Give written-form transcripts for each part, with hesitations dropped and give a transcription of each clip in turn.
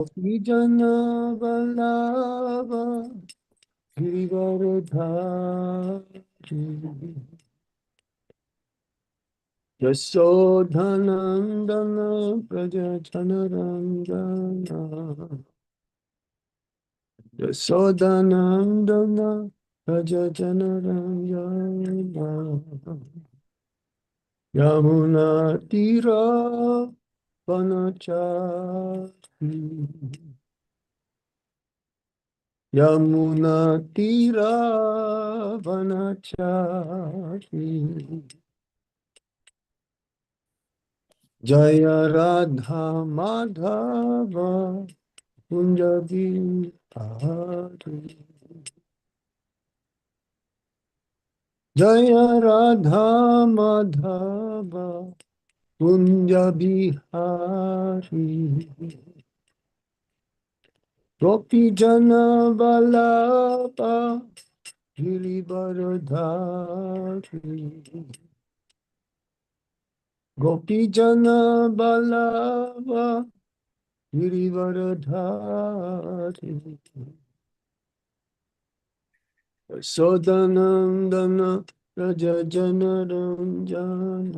जन बल्लभ गिरिवरधारी यशोधनन्दन व्रज जनरञ्जन यशोधनन्दन व्रज जनरञ्जन यमुनातीरवनचारी यमुनातीरवनचारी जय राधा माधव कुंज बिहारी जय राधा माधव कुंज बिहारी गोपी जन वल्लभ गिरिवरधारी गोपी जन वल्लभ गिरिवरधारी यशोदनन्दन व्रज जनरञ्जन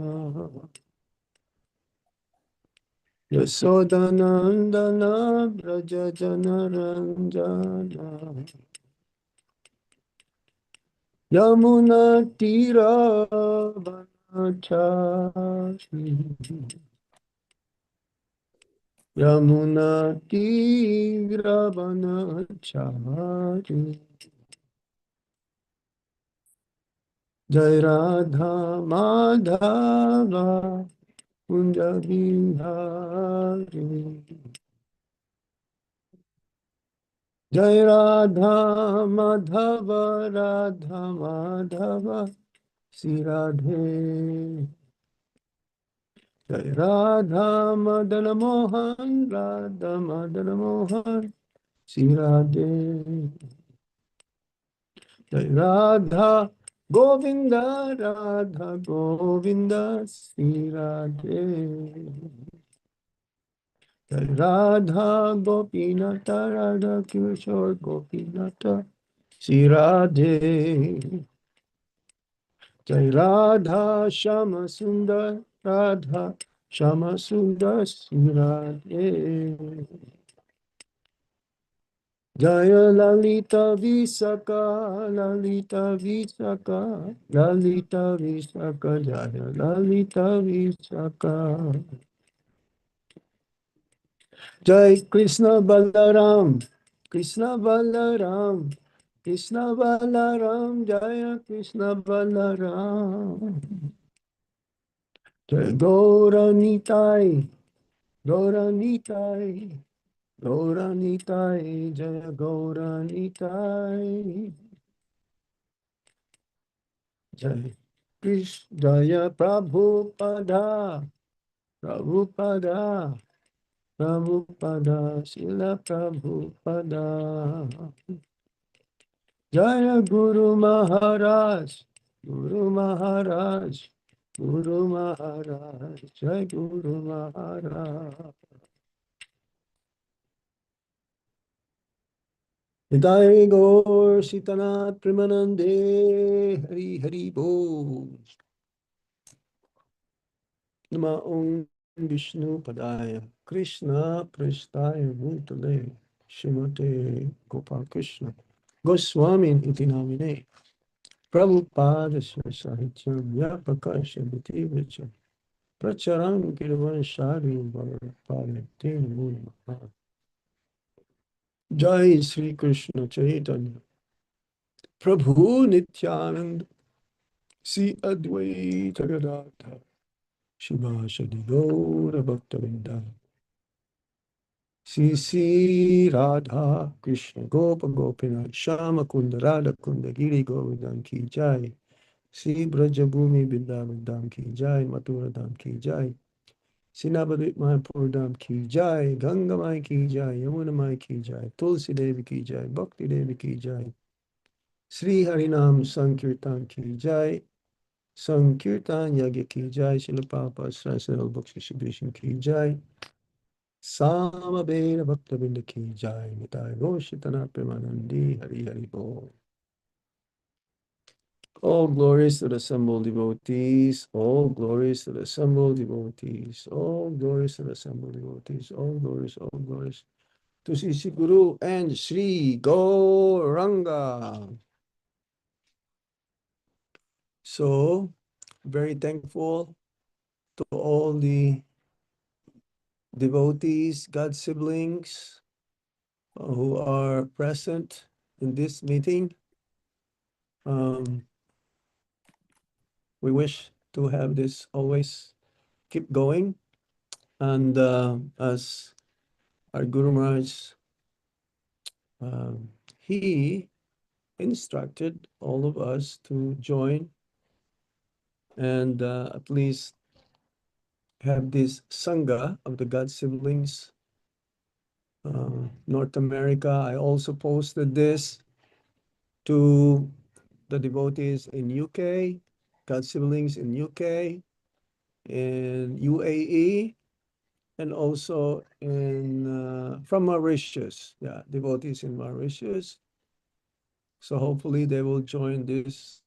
यशोदनन्दन व्रज जनरञ्जन यमुनातीरवनचारी यमुनातीरवनचारी जय राधा माधव कुंज बिहारी जय राधा माधव राधा माधव श्री राधे जय राधा मदन मोहन राधा मदन मोहन श्री राधे जय राधा गोविंद राधा गोविंद श्री राधे जय राधा गोपीनाथ राधा किशोर गोपीनाथ श्री राधे जय राधा श्याम सुंदर राधा श्याम सुंदर श्री राधे जय ललिता विशाखा ललिता विशाखा ललिता विशाखा जय ललिता विशाखा जय कृष्ण बलराम कृष्ण बलराम कृष्ण बलराम जय कृष्ण बलराम जय गौरनीताय गौरनीताय गौरनीताय जय गौरनीताय जय कृष्ण जय प्रभुपदा प्रभुपदा प्रभुपदा शिल प्रभुपदा जय गुरु महाराज गुरु महाराज गुरु महाराज जय गुरु महाराज निताय गौर सीतनाथ प्रेमानंदे हरि हरि बोल नमः ओम विष्णु पदाय कृष्ण पृष्ठाय भूतले श्रीमते गोपाल कृष्ण गोस्वामी इति नामिने प्रभुपाद साहित्यम या प्रकाश विच प्रचरं गिरवंशारी पादे मूल जय श्री कृष्ण चैतन्य प्रभु नित्यानंद श्री अद्वैत गदाधर शिवासदि गौर भक्तवृंदा श्री श्री राधा कृष्ण गोप गोपीनाथ श्याम कुंद राधा कुंद गिरि गोवर्धन की जय श्री ब्रजभूमि वृंदावन धाम की जय मथुरा धाम की जय सिनाबद्वीप मायापुर धाम की जय गंगा माई की जय यमुना माई की जय तुलसी देवी की जय भक्ति देवी की जय श्री हरिनाम संकीर्तन की जय संकीर्तन यज्ञ की जय शिल पापा बख्श की जय Samaveta Bhaktavinda ki jai, Nitai Goshitana Premanandi, Hari Hari Bol. All glories to the assembled devotees, all glories to the assembled devotees, all glories to the assembled devotees, all glories to Sri Guru and Sri Gauranga. So, very thankful to all the devotees, God siblings who are present in this meeting. We wish to have this always keep going. And as our Guru Maharaj, he instructed all of us to join and at least have this Sangha of the God siblings, North America. I also posted this to the devotees in UK, God siblings in UK, in UAE, and also in from Mauritius. Yeah, devotees in Mauritius. So hopefully they will join this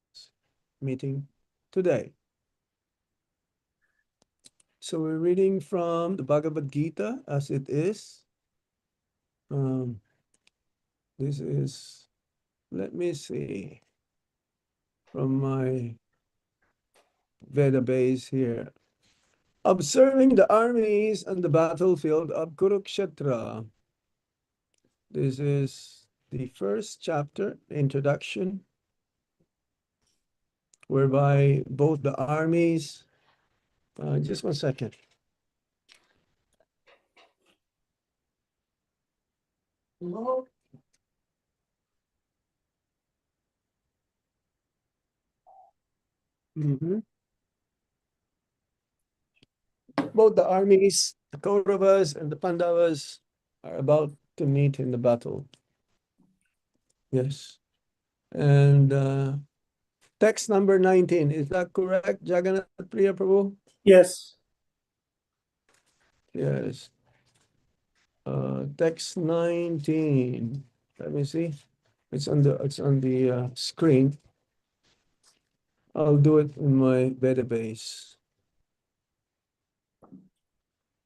meeting today. So we're reading from the Bhagavad Gita as it is. This is, let me see, from my Veda base here. Observing the armies on the battlefield of Kurukshetra. This is the first chapter, introduction, whereby both the armies, just 1 second. Both the armies, the Kauravas and the Pandavas, are about to meet in the battle. Yes. And text number 19, is that correct, Jagannath Priya Prabhu? Yes. Yes. Text 19. Let me see. It's on the screen. I'll do it in my database.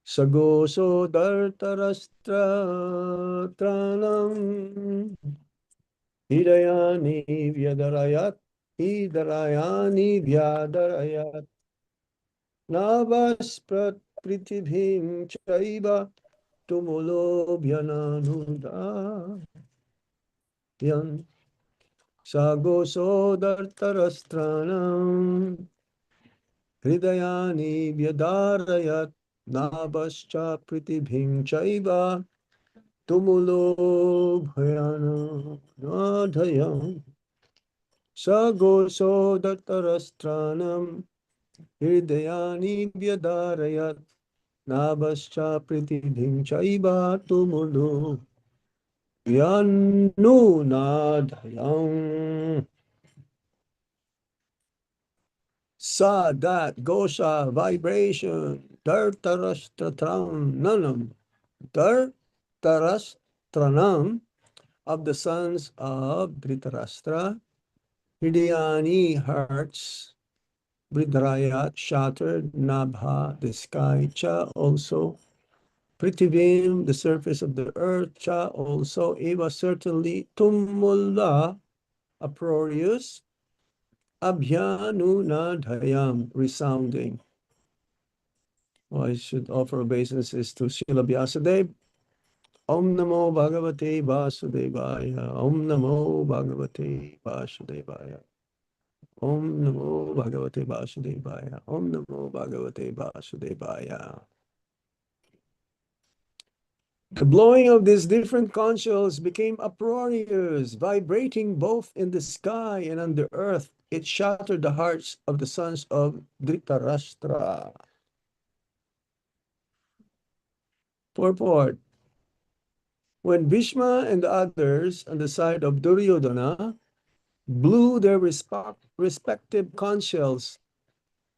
Sagoso dartarastra tranam hidayani vyadarayat vyadarayat navas pratithim chaiva tumulo bhyananudha yan sagoso dartarastranam hridayani vyadarayat navascha pritibhim chaiva tumulo bhayanadhayam sagoso dartarastranam hridayani vyadarayat navascha pritibhim chaiva tumulo bhayanadhayam. Sa, that, gosha, vibration, dartarastranam, nanam, dartarastranam, of the sons of Dhritarashtra, Hridayani, hearts, Vridrayat, shattered, Nabha, the sky, Cha, also, Prithivim, the surface of the earth, Cha, also, Eva, certainly, Tumula, uproarious, Abhyanunadhayam, resounding. Well, I should offer obeisances to Srila Vyasadeva. Om Namo Bhagavate Vasudevaya. Om Namo Bhagavate Vasudevaya. Om Namo Bhagavate Vasudevaya. Om Namo Bhagavate Vasudevaya. The blowing of these different conch shells became uproarious, vibrating both in the sky and on the earth. It shattered the hearts of the sons of Dhritarashtra. Purport. When Bhishma and the others on the side of Duryodhana blew their respective conch shells,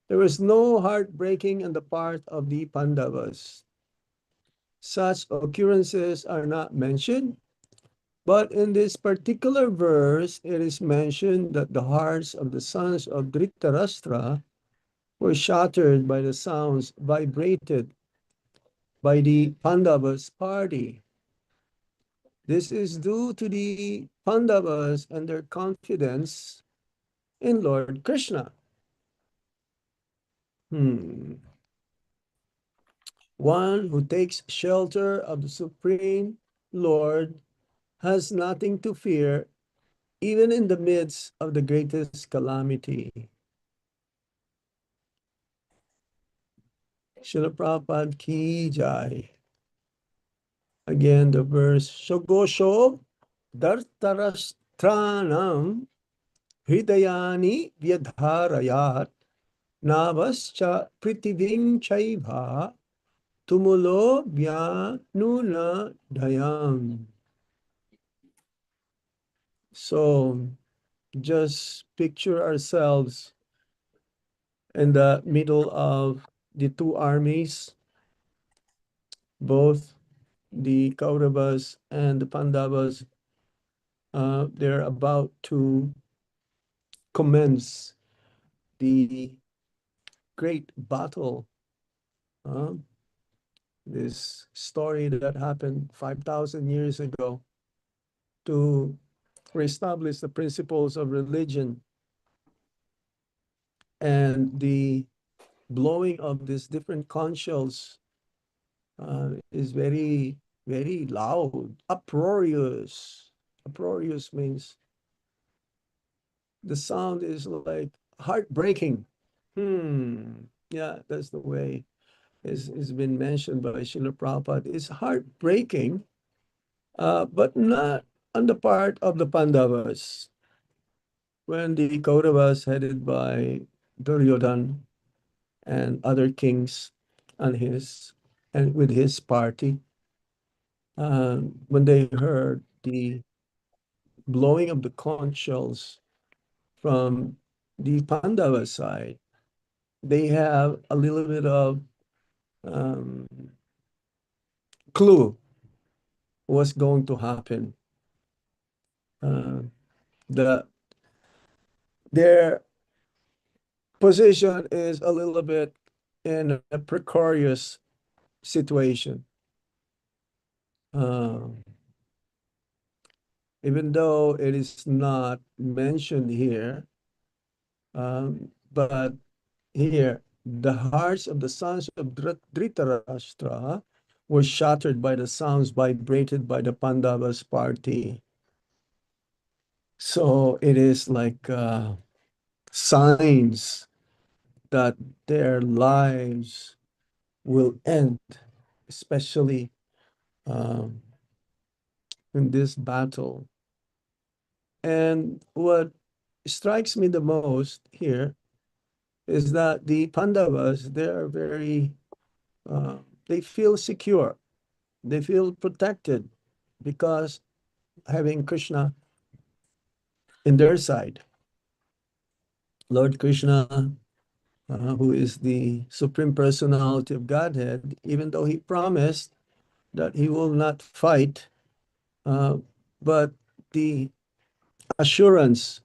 there was no heartbreaking on the part of the Pandavas. such occurrences are not mentioned. But in this particular verse, it is mentioned that the hearts of the sons of Dhritarashtra were shattered by the sounds vibrated by the Pandavas party. This is due to the Pandavas and their confidence in Lord Krishna. One who takes shelter of the Supreme Lord has nothing to fear, even in the midst of the greatest calamity. Srila Prabhupada ki jai. Again, the verse, Shogosho Dartarastranam Hridayani Vyadharayat Navascha Pritivim Chaiva Tumulo Vyanuna Dayam. So just picture ourselves in the middle of the two armies, both the Kauravas and the Pandavas. They're about to commence the great battle. This story that happened 5,000 years ago to reestablish the principles of religion, and the blowing of these different conch shells is very, very loud, uproarious. Uproarious means the sound is like heartbreaking. Yeah, that's the way it's been mentioned by Srila Prabhupada. It's heartbreaking, but not on the part of the Pandavas. When the Kauravas, headed by Duryodhana and other kings on his and with his party, when they heard the blowing of the conch shells from the Pandava side, they have a little bit of um, clue what's going to happen. The their position is a little bit in a precarious situation. Even though it is not mentioned here, but here, the hearts of the sons of Dhritarashtra were shattered by the sounds vibrated by the Pandavas party. So it is like signs that their lives will end, especially in this battle. And what strikes me the most here is that the Pandavas, they are very, they feel secure. They feel protected because having Krishna in their side. Lord Krishna, who is the Supreme Personality of Godhead, even though he promised that he will not fight, but the assurance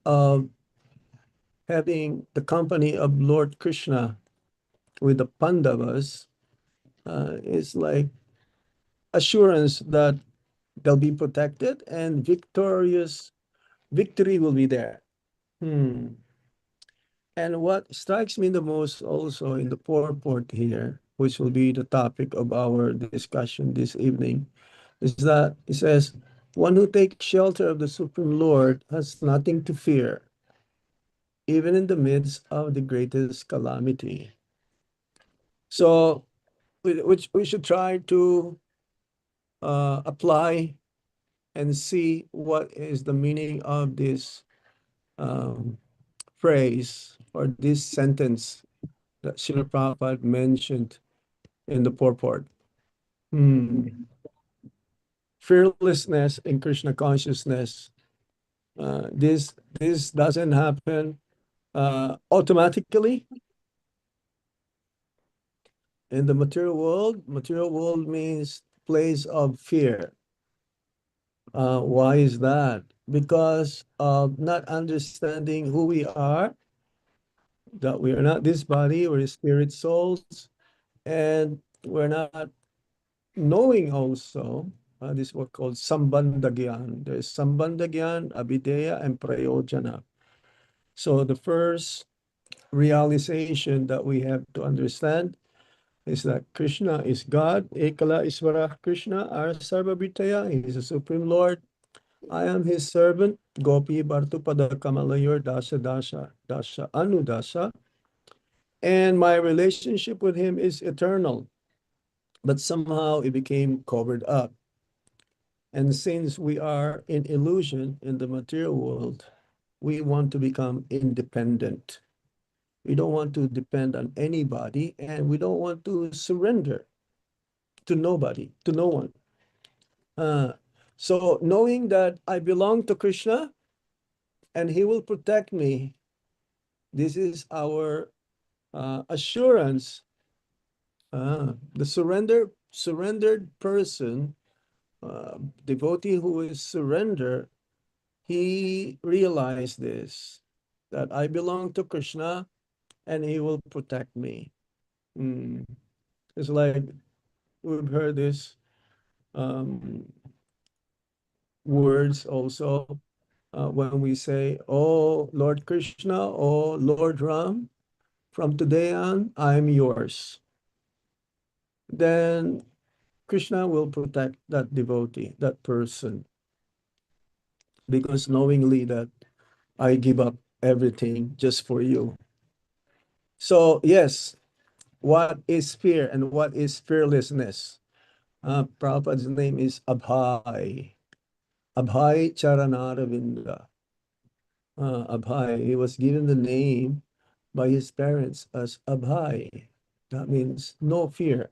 of having the company of Lord Krishna with the Pandavas is like assurance that they'll be protected and victory will be there. And what strikes me the most also in the purport here, which will be the topic of our discussion this evening, is that it says, one who takes shelter of the Supreme Lord has nothing to fear, even in the midst of the greatest calamity. So, which we should try to apply and see what is the meaning of this phrase or this sentence that Srila Prabhupada mentioned in the purport. Fearlessness in Krishna consciousness. This doesn't happen automatically. In the material world means place of fear. Why is that? Because of not understanding who we are, that we are not this body, we're spirit souls, and we're not knowing also, this is what called Sambandagyan. There's Sambandagyan, Abideya, and Prayojana. So the first realization that we have to understand is that Krishna is God, Ekala Isvara Krishna, our Sarvabhitaya, he is the Supreme Lord. I am his servant, Gopi Bhartupada Kamalayor Dasha Dasha Dasha Anudasha, and my relationship with him is eternal. But somehow it became covered up. And since we are in illusion in the material world, we want to become independent. We don't want to depend on anybody, and we don't want to surrender to nobody, to no one. So knowing that I belong to Krishna and he will protect me, this is our assurance. The surrendered person, devotee who is surrendered, he realized this, that I belong to Krishna and he will protect me. It's like we've heard this words also when we say, "Oh Lord Krishna, oh Lord Ram, from today on, I'm yours." Then Krishna will protect that devotee, that person, because knowingly that I give up everything just for you. So yes, what is fear and what is fearlessness? Prabhupada's name is Abhay. Abhay Charanaravinda. Abhay, he was given the name by his parents as Abhay. That means no fear.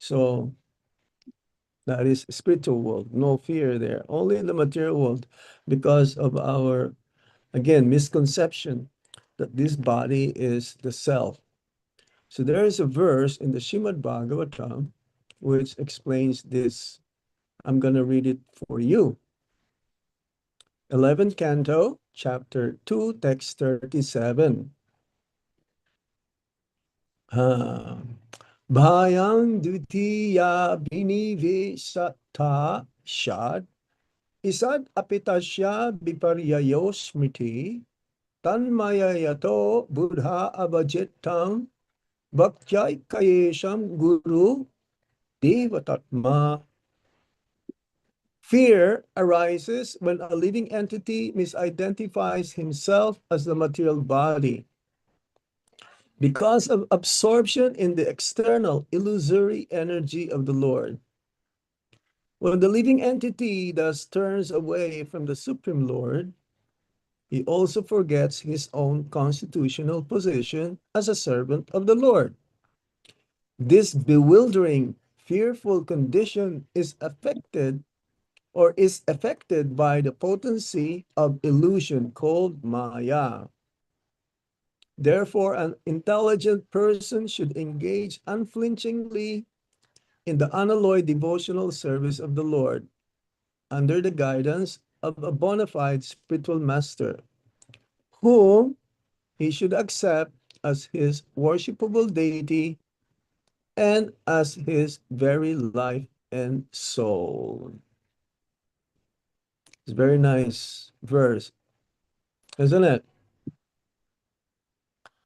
So that is spiritual world, no fear there. Only in the material world, because of our, again, misconception that this body is the self. So there is a verse in the Shrimad Bhagavatam which explains this. I'm going to read it for you. 11th Canto, Chapter 2, Text 37. Bhayang dvitiya binivesata shad isad apitasya viparyayo smriti tanmayayato buddha abhajitam bhaktyai guru devatatma. Fear arises when a living entity misidentifies himself as the material body because of absorption in the external illusory energy of the Lord. When the living entity thus turns away from the Supreme Lord, he also forgets his own constitutional position as a servant of the Lord. This bewildering, fearful condition is affected by the potency of illusion called Maya. Therefore, an intelligent person should engage unflinchingly in the unalloyed devotional service of the Lord under the guidance of a bona fide spiritual master, whom he should accept as his worshipable deity and as his very life and soul. It's a very nice verse, isn't it?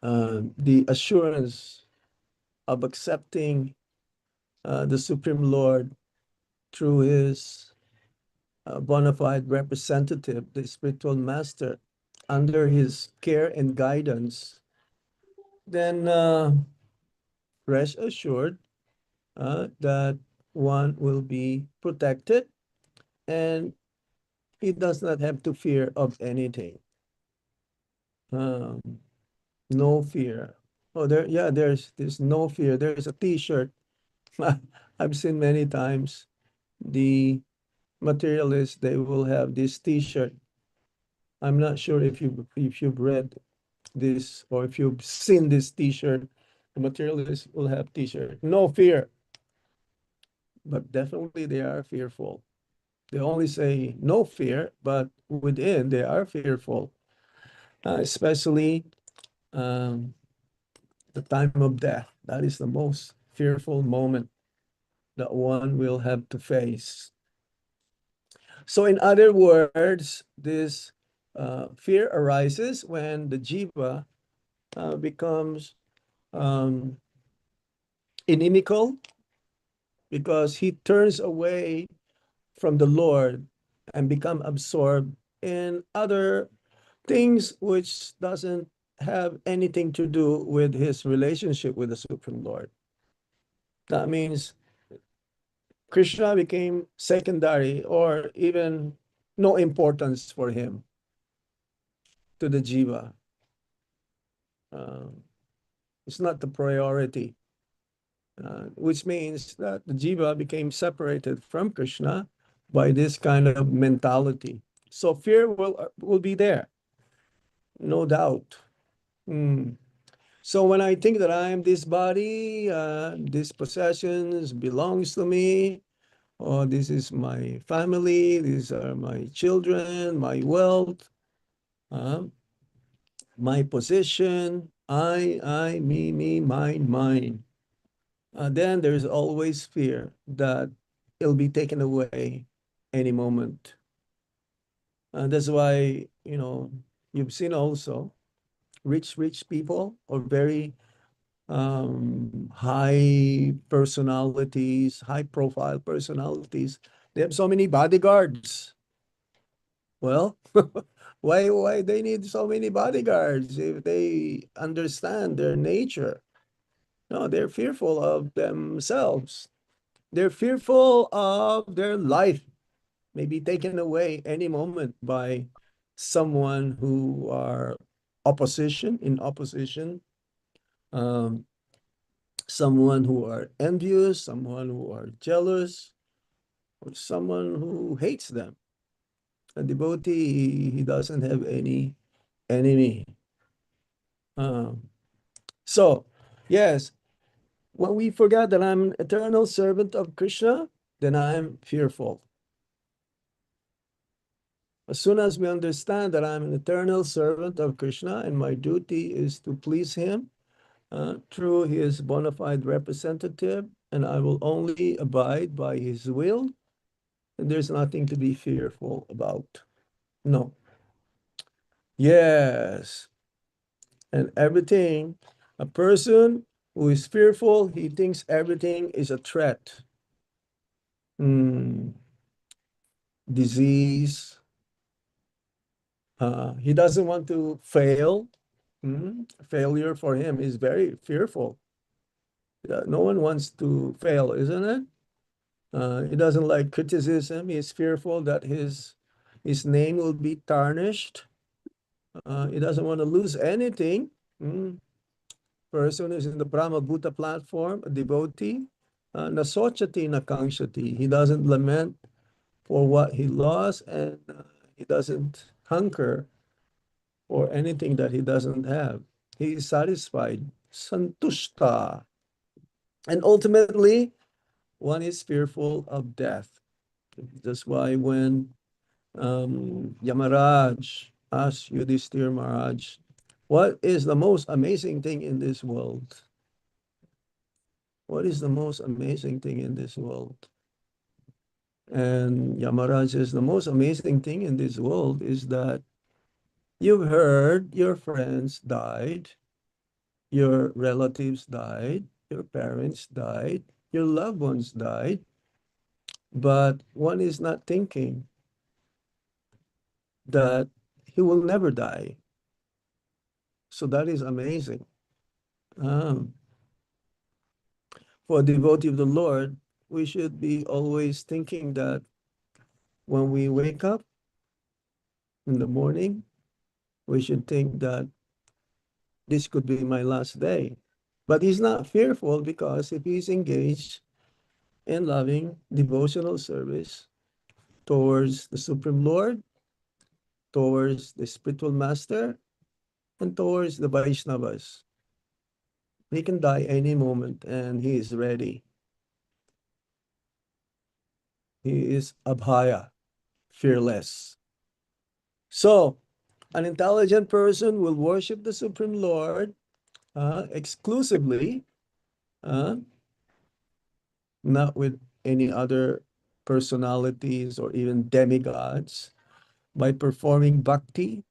The assurance of accepting the Supreme Lord through his bona fide representative, the spiritual master, under his care and guidance, then rest assured that one will be protected and he does not have to fear of anything. No fear. Oh, there's no fear. There's a T-shirt I've seen many times. The materialists, they will have this T-shirt. I'm not sure if you've read this or if you've seen this T-shirt. The materialists will have t-shirt. No fear. But definitely they are fearful. They only say no fear, but within they are fearful, especially um, the time of death. That is the most fearful moment that one will have to face. So, in other words, this fear arises when the jiva becomes um, inimical because he turns away from the Lord and become absorbed in other things which doesn't have anything to do with his relationship with the Supreme Lord. That means Krishna became secondary or even no importance for him to the jiva. Um, it's not the priority, which means that the jiva became separated from Krishna by this kind of mentality. So fear will be there, no doubt. Mm. So when I think that I am this body, these possessions belongs to me, or this is my family, these are my children, my wealth, uh, my position, me, mine. Then there's always fear that it'll be taken away any moment. That's why, you've seen also rich people or very high personalities, high profile personalities. They have so many bodyguards. Well, why they need so many bodyguards if they understand their nature? No, they're fearful of themselves. They're fearful of their life may be taken away any moment by someone who are in opposition, um, someone who are envious, someone who are jealous, or someone who hates them. A devotee, he doesn't have any enemy. Um, so, yes, when we forget that I'm an eternal servant of Krishna, then I'm fearful. As soon as we understand that I'm an eternal servant of Krishna and my duty is to please him through his bona fide representative, and I will only abide by his will, and there's nothing to be fearful about. No. Yes. And everything, a person who is fearful, he thinks everything is a threat. Mm, disease. He doesn't want to fail. Failure for him is very fearful. No one wants to fail, isn't it? He doesn't like criticism. He's fearful that his name will be tarnished. He doesn't want to lose anything. Mm. Person who's in the Brahma Bhuta platform, a devotee, nasochati nakangshati. He doesn't lament for what he lost, and he doesn't hunker for anything that he doesn't have. He is satisfied, santushta. And ultimately, one is fearful of death. That's why when Yamaraj asked Yudhishthira Maharaj, what is the most amazing thing in this world? What is the most amazing thing in this world? And Yamaraj says, the most amazing thing in this world is that you've heard your friends died, your relatives died, your parents died, your loved ones died, but one is not thinking that he will never die. So that is amazing. Um, for a devotee of the Lord, we should be always thinking that when we wake up in the morning, we should think that this could be my last day. But he's not fearful because if he's engaged in loving devotional service towards the Supreme Lord, towards the spiritual master, and towards the Vaishnavas. He can die any moment and he is ready. He is abhaya, fearless. So, an intelligent person will worship the Supreme Lord exclusively, uh, not with any other personalities or even demigods, by performing bhakti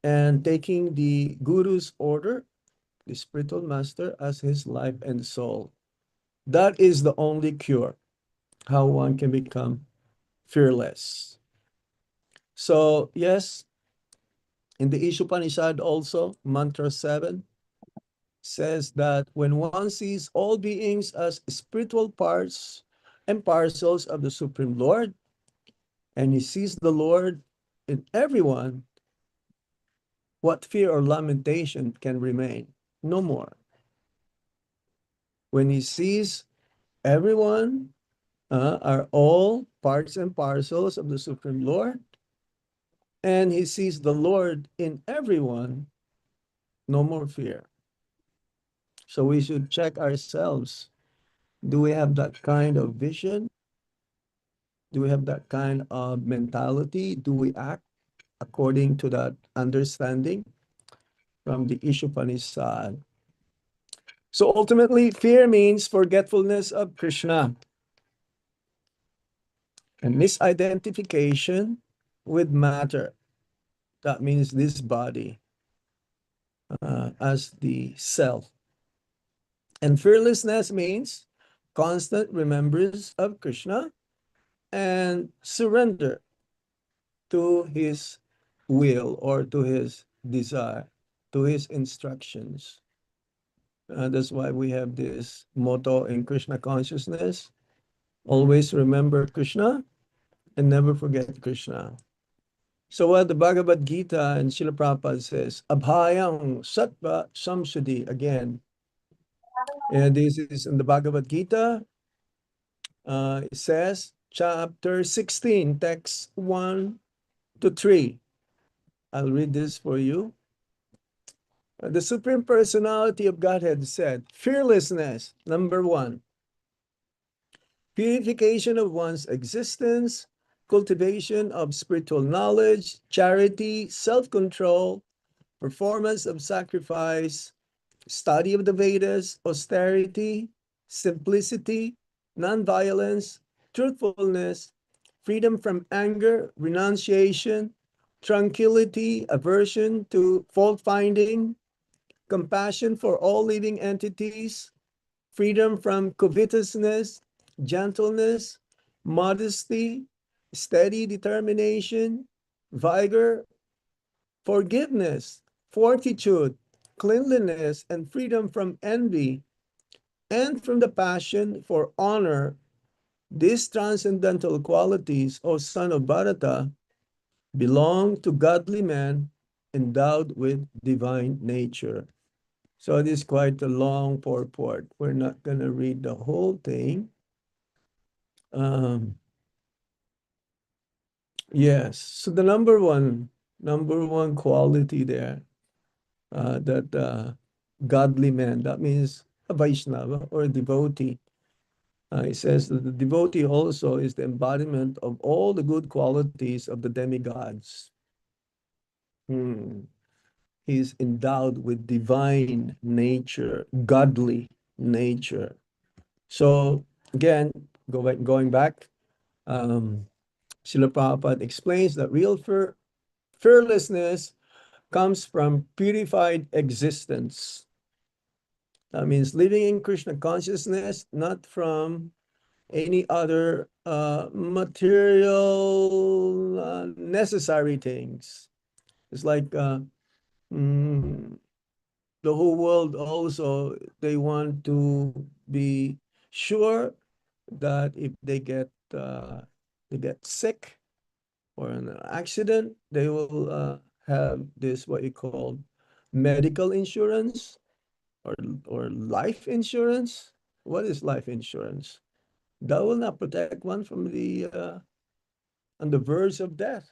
and taking the Guru's order, the spiritual master, as his life and soul. That is the only cure, how one can become fearless. So, yes, in the Ishopanishad also, Mantra 7 says that when one sees all beings as spiritual parts and parcels of the Supreme Lord, and he sees the Lord in everyone, what fear or lamentation can remain? No more. When he sees everyone are all parts and parcels of the Supreme Lord, and he sees the Lord in everyone, no more fear. So we should check ourselves. Do we have that kind of vision? Do we have that kind of mentality? Do we act according to that understanding from the Ishopanishad? So ultimately, fear means forgetfulness of Krishna and misidentification with matter. That means this body as the self. And fearlessness means constant remembrance of Krishna and surrender to his will or to his desire, to his instructions. That's why we have this motto in Krishna consciousness: always remember Krishna and never forget Krishna. So what the Bhagavad Gita and Srila Prabhupada says, Abhayam Sattva Samsudi, again. And this is in the Bhagavad Gita. It says, chapter 16, text 1 to 3. I'll read this for you. The Supreme Personality of Godhead said, fearlessness, number 1, purification of one's existence, cultivation of spiritual knowledge, charity, self-control, performance of sacrifice, study of the Vedas, austerity, simplicity, nonviolence, truthfulness, freedom from anger, renunciation, tranquility, aversion to fault finding, compassion for all living entities, freedom from covetousness, gentleness, modesty, steady determination, vigor, forgiveness, fortitude, cleanliness, and freedom from envy, and from the passion for honor. These transcendental qualities, O son of Bharata, belong to godly men endowed with divine nature. So it is quite a long purport. We're not going to read the whole thing. Yes, so the number one quality there, that godly man, that means a Vaishnava or a devotee. It says that the devotee also is the embodiment of all the good qualities of the demigods. He's endowed with divine nature, godly nature. So again, going back, Srila Prabhupada explains that real fearlessness comes from purified existence. That means living in Krishna consciousness, not from any other material necessary things. It's like the whole world also, they want to be sure that if they get sick or an accident, they will have this what you call medical insurance or life insurance. What is life insurance? That will not protect one from the on the verge of death.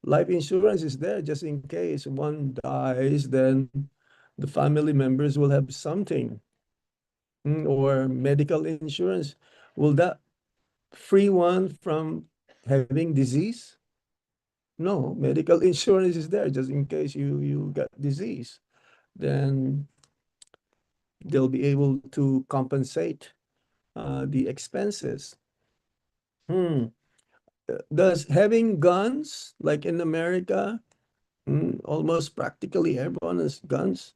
Life insurance is there just in case one dies, then the family members will have something, or medical insurance. Will that free one from having disease? No, medical insurance is there just in case you got disease. Then they'll be able to compensate the expenses. Does having guns, like in America, almost practically everyone has guns,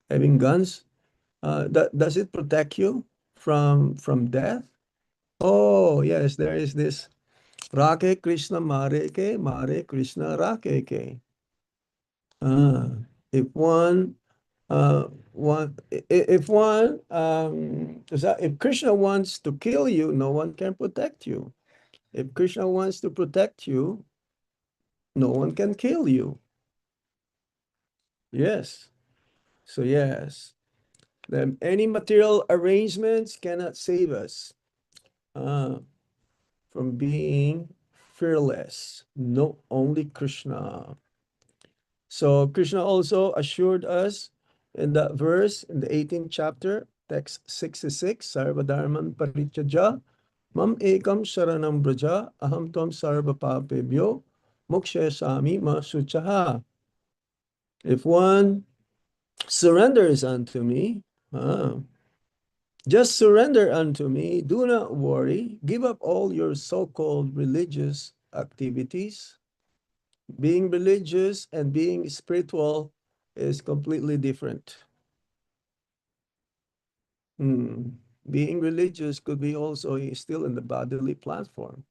having guns, does it protect you from death? Oh, yes, there is this Rake Krishna Mare Ke, Mare Krishna Rake Ke. If one if one if Krishna wants to kill you, no one can protect you. If Krishna wants to protect you, no one can kill you. Yes. So yes, then any material arrangements cannot save us from being fearless. No, only Krishna. So Krishna also assured us in that verse in the 18th chapter, text 66, Sarva Dharman Parityajya, Mam Ekam Sharanam Braja, Aham Tvam Sarva Papebhyo, Mokshayasami Ma Suchaha. If one surrenders unto me, just surrender unto me, do not worry, give up all your so-called religious activities. Being religious and being spiritual is completely different. Being religious could be also still in the bodily platform.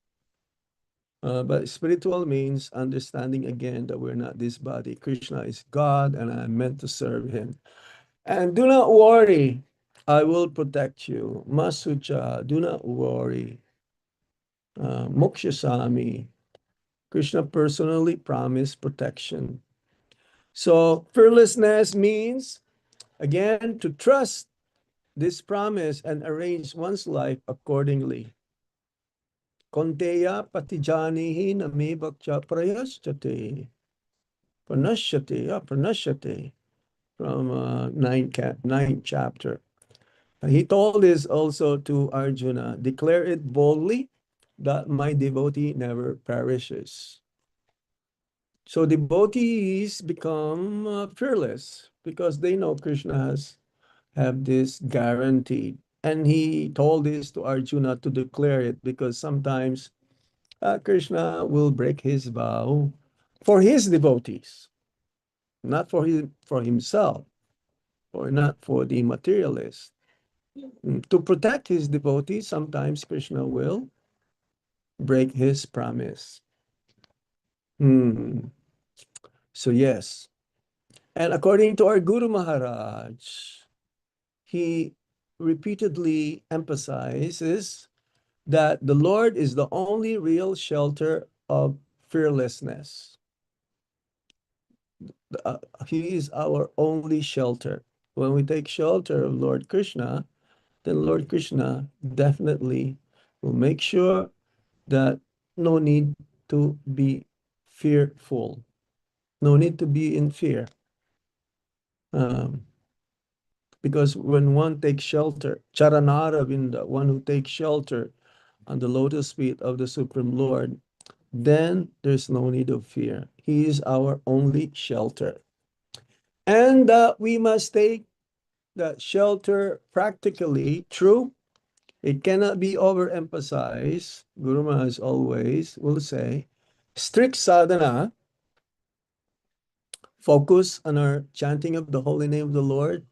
But spiritual means understanding again that we're not this body. Krishna is God and I'm meant to serve him. And do not worry, I will protect you. Masucha, do not worry. Mokshasami, Krishna personally promised protection. So fearlessness means, again, to trust this promise and arrange one's life accordingly. Konteya patijanihi name bhakcha prayaschate. Pranashyate, from ninth chapter. He told this also to Arjuna, declare it boldly that my devotee never perishes. So devotees become fearless because they know Krishna have this guaranteed. And he told this to Arjuna to declare it because sometimes Krishna will break his vow for his devotees, not for himself, or not for the materialist. To protect his devotees, sometimes Krishna will break his promise. So yes. And according to our Guru Maharaj, he repeatedly emphasizes that the Lord is the only real shelter of fearlessness. He is our only shelter. When we take shelter of Lord Krishna, then Lord Krishna definitely will make sure that no need to be fearful. No need to be in fear. Because when one takes shelter, Charanaravinda, one who takes shelter on the lotus feet of the Supreme Lord, then there's no need of fear. He is our only shelter. And we must take that shelter practically. True, it cannot be overemphasized. Guru Maharaj always will say, strict sadhana, focus on our chanting of the holy name of the Lord,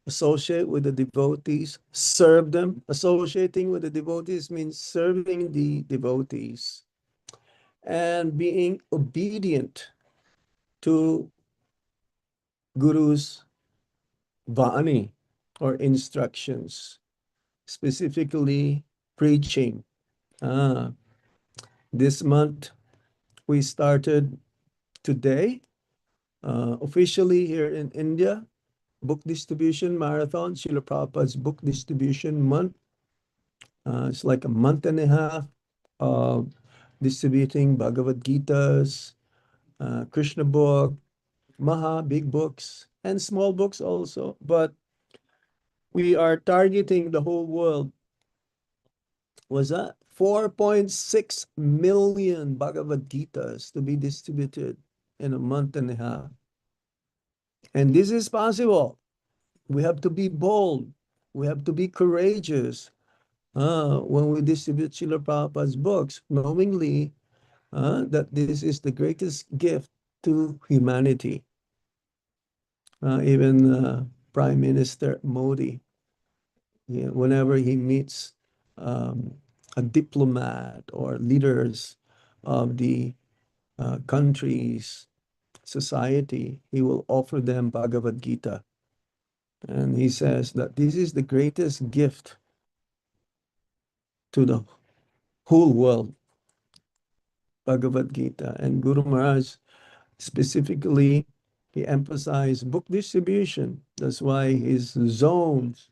associate with the devotees, serve them. Associating with the devotees means serving the devotees and being obedient to Guru's Vani or instructions, specifically preaching. This month we started today officially here in India, book distribution marathon, Srila Prabhupada's book distribution month. It's like a month and a half of distributing Bhagavad Gita's, Krishna book, Maha, big books, and small books also. But we are targeting the whole world. Was that 4.6 million Bhagavad Gitas to be distributed in a month and a half? And this is possible. We have to be bold. We have to be courageous when we distribute Srila Prabhupada's books, knowingly that this is the greatest gift to humanity. Even Prime Minister Modi, yeah, whenever he meets um, a diplomat or leaders of the country's society, he will offer them Bhagavad Gita. And he says that this is the greatest gift to the whole world, Bhagavad Gita. And Guru Maharaj specifically, he emphasized book distribution. That's why his zones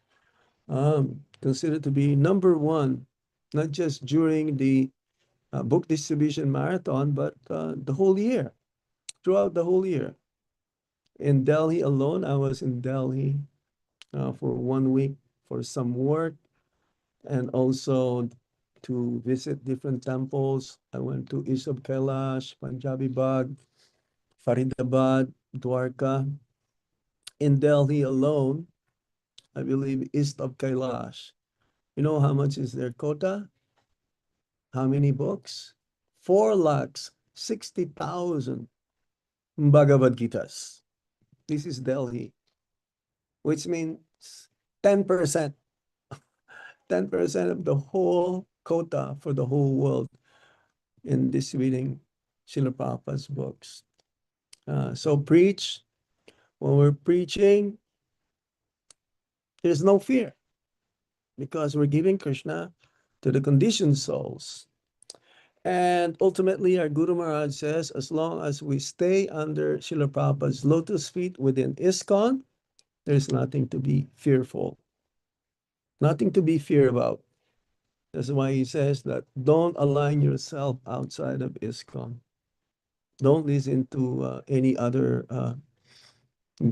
considered to be number one, not just during the book distribution marathon, but the whole year, throughout the whole year. In Delhi alone, I was in Delhi for 1 week for some work and also to visit different temples. I went to Isab Kailash, Punjabi Bagh, Faridabad, Dwarka. In Delhi alone, I believe east of Kailash. You know how much is their quota? How many books? 4,60,000 Bhagavad Gitas. This is Delhi, which means 10%, 10% of the whole quota for the whole world in distributing Srila Prabhupada's books. So preach. When we're preaching, there's no fear because we're giving Krishna to the conditioned souls. And ultimately, our Guru Maharaj says, as long as we stay under Srila Prabhupada's lotus feet within ISKCON, there's nothing to be fearful, nothing to be fear about. That's why he says that don't align yourself outside of ISKCON. Don't listen to any other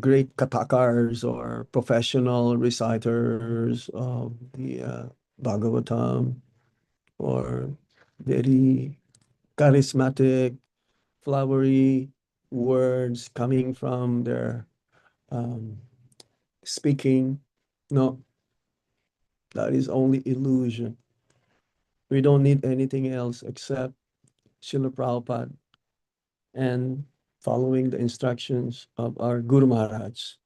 great kathakars or professional reciters of the Bhagavatam or very charismatic, flowery words coming from their um, speaking. No, that is only illusion. We don't need anything else except Srila Prabhupada and following the instructions of our Guru Maharaj.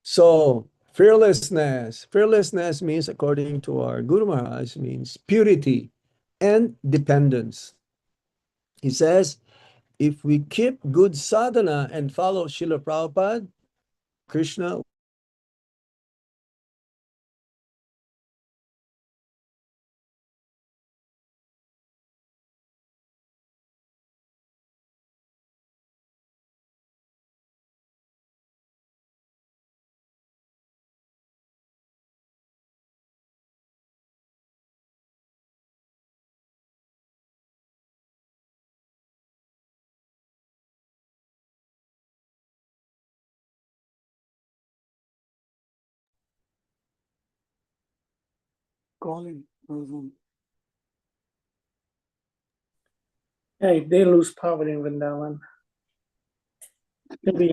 So, fearlessness. Fearlessness means, according to our Guru Maharaj, means purity and dependence. He says, if we keep good sadhana and follow Srila Prabhupada, Krishna calling. Hey, they lose power in Vrindavan. Maybe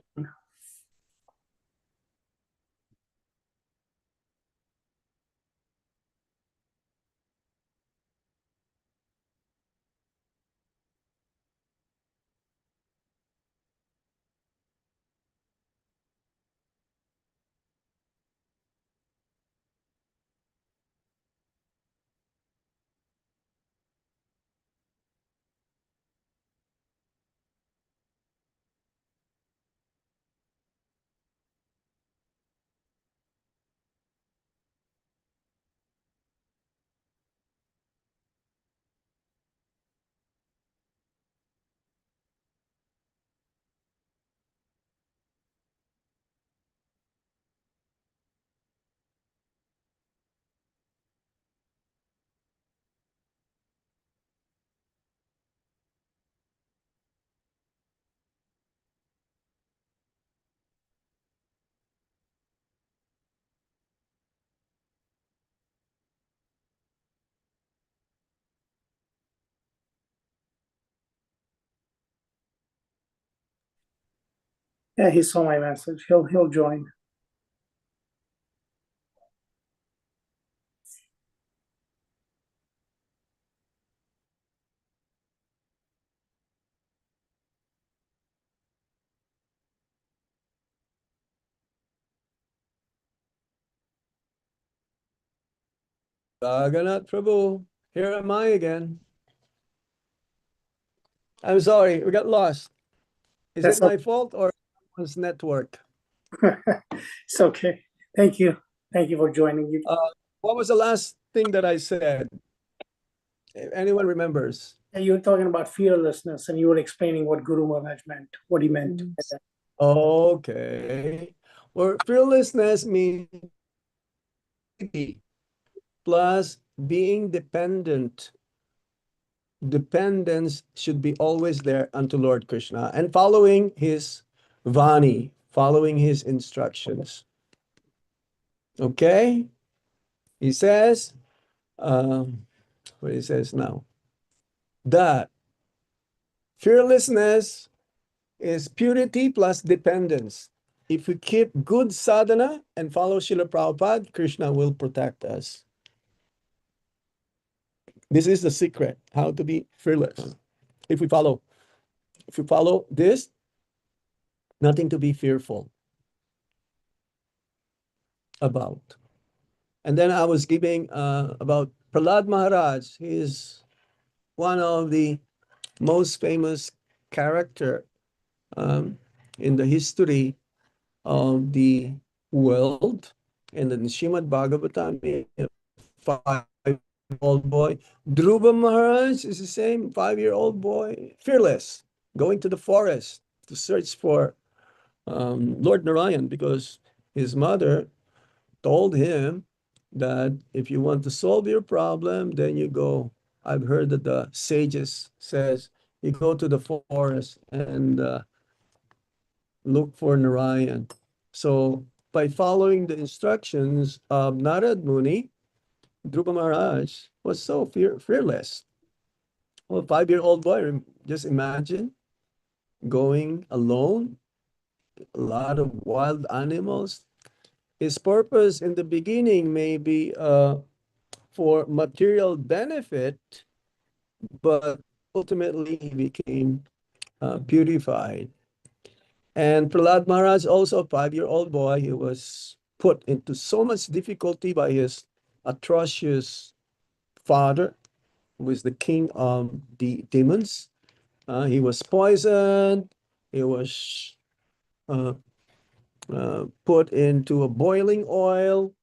Yeah, he saw my message. He'll join. Jagannath Prabhu, here am I again. I'm sorry, we got lost. Is That's it my fault or was network? It's okay. Thank you. Thank you for joining. What was the last thing that I said? If anyone remembers? You were talking about fearlessness, and you were explaining what Guru Maharaj meant, what he meant. Okay. Well, fearlessness means plus being dependent. Dependence should be always there unto Lord Krishna and following his Vani, following his instructions. Okay? He says, what he says now, that fearlessness is purity plus dependence. If we keep good sadhana and follow Srila Prabhupada, Krishna will protect us. This is the secret, how to be fearless. If we follow this, nothing to be fearful about. And then I was giving about Prahlad Maharaj. He is one of the most famous character in the history of the world. And then Srimad Bhagavatam, a 5-year-old boy. Dhruva Maharaj is the same 5-year-old boy, fearless, going to the forest to search for Lord Narayan because his mother told him that if you want to solve your problem, then you go. I've heard that the sages says you go to the forest and look for Narayan. So by following the instructions of Narad Muni, Dhruva Maharaj was so fearless. Well, 5-year-old boy, just imagine going alone, a lot of wild animals. His purpose in the beginning may be for material benefit, but ultimately he became purified. And Prahlad Maharaj, also a 5-year-old boy, he was put into so much difficulty by his atrocious father, who was the king of the demons. He was poisoned. He was put into a boiling oil.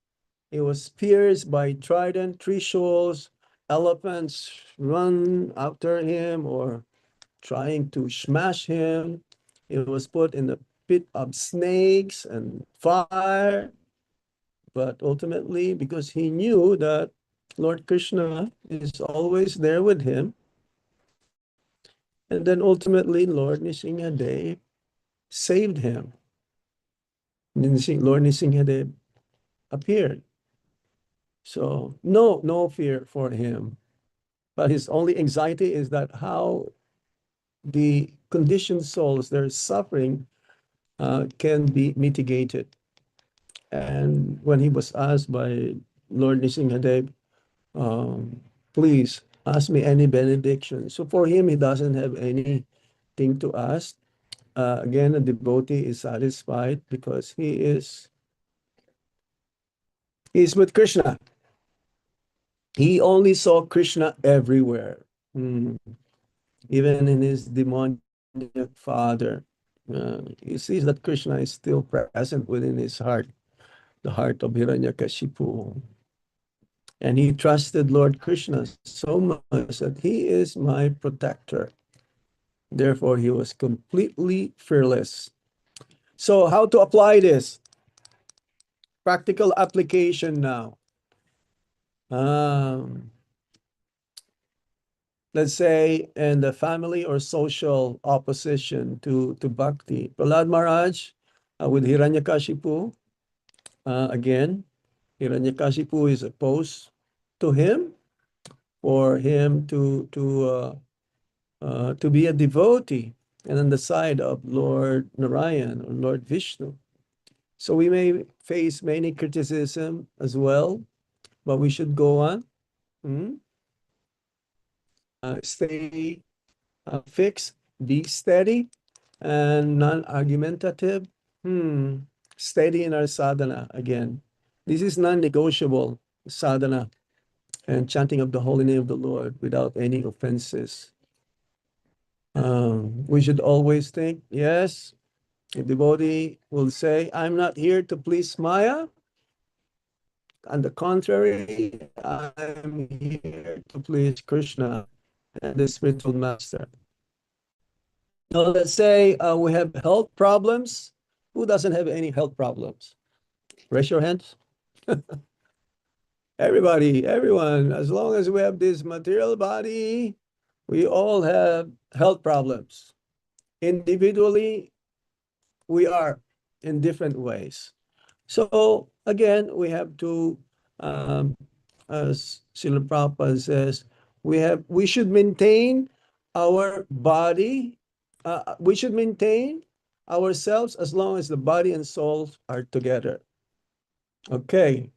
He was pierced by trident, trishul. Elephants run after him or trying to smash him. He was put in the pit of snakes and fire. But ultimately, because he knew that Lord Krishna is always there with him, and then ultimately Lord Nrsimhadev saved him. Lord Nrsimhadev appeared. So no fear for him. But his only anxiety is that how the conditioned souls, their suffering can be mitigated. And when he was asked by Lord Nrsimhadev, please ask me any benediction. So for him, he doesn't have anything to ask. Again, a devotee is satisfied because he's with Krishna. He only saw Krishna everywhere, even in his demonic father. He sees that Krishna is still present within his heart, the heart of Hiranyakashipu. And he trusted Lord Krishna so much that he is my protector. Therefore, he was completely fearless. So how to apply this? Practical application now. Let's say in the family or social opposition to bhakti. Prahlad Maharaj with Hiranyakashipu, again, Hiranyakashipu is opposed to him for him to be a devotee. and on the side of Lord Narayan or Lord Vishnu. So we may face many criticism as well, but we should go on, stay fixed, be steady, and non-argumentative. Steady in our sadhana again. This is non-negotiable sadhana and chanting of the holy name of the Lord without any offenses. We should always think, yes, a devotee will say, I'm not here to please Maya. On the contrary, I'm here to please Krishna and the spiritual master. Now, let's say we have health problems. Who doesn't have any health problems? Raise your hands. Everybody, everyone, as long as we have this material body, we all have health problems. Individually, we are in different ways. So again, we have to, as Srila Prabhupada says, we should maintain our body. We should maintain ourselves as long as the body and soul are together. Okay.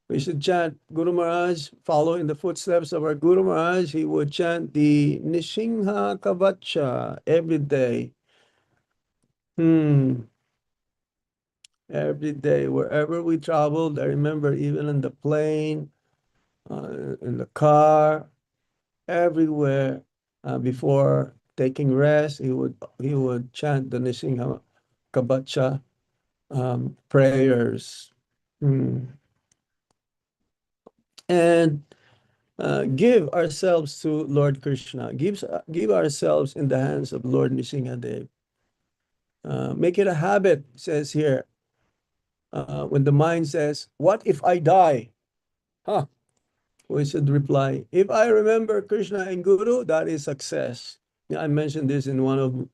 We should chant Guru Maharaj, follow in the footsteps of our Guru Maharaj. He would chant the Nishinha Kavacha every day. Every day, wherever we traveled. I remember even in the plane, in the car, everywhere. Before taking rest, he would chant the Nishinha Kavacha prayers. And give ourselves to Lord Krishna. Give ourselves in the hands of Lord Nrsimhadev. Make it a habit, says here. When the mind says, what if I die? We should reply, if I remember Krishna and Guru, that is success. I mentioned this in one of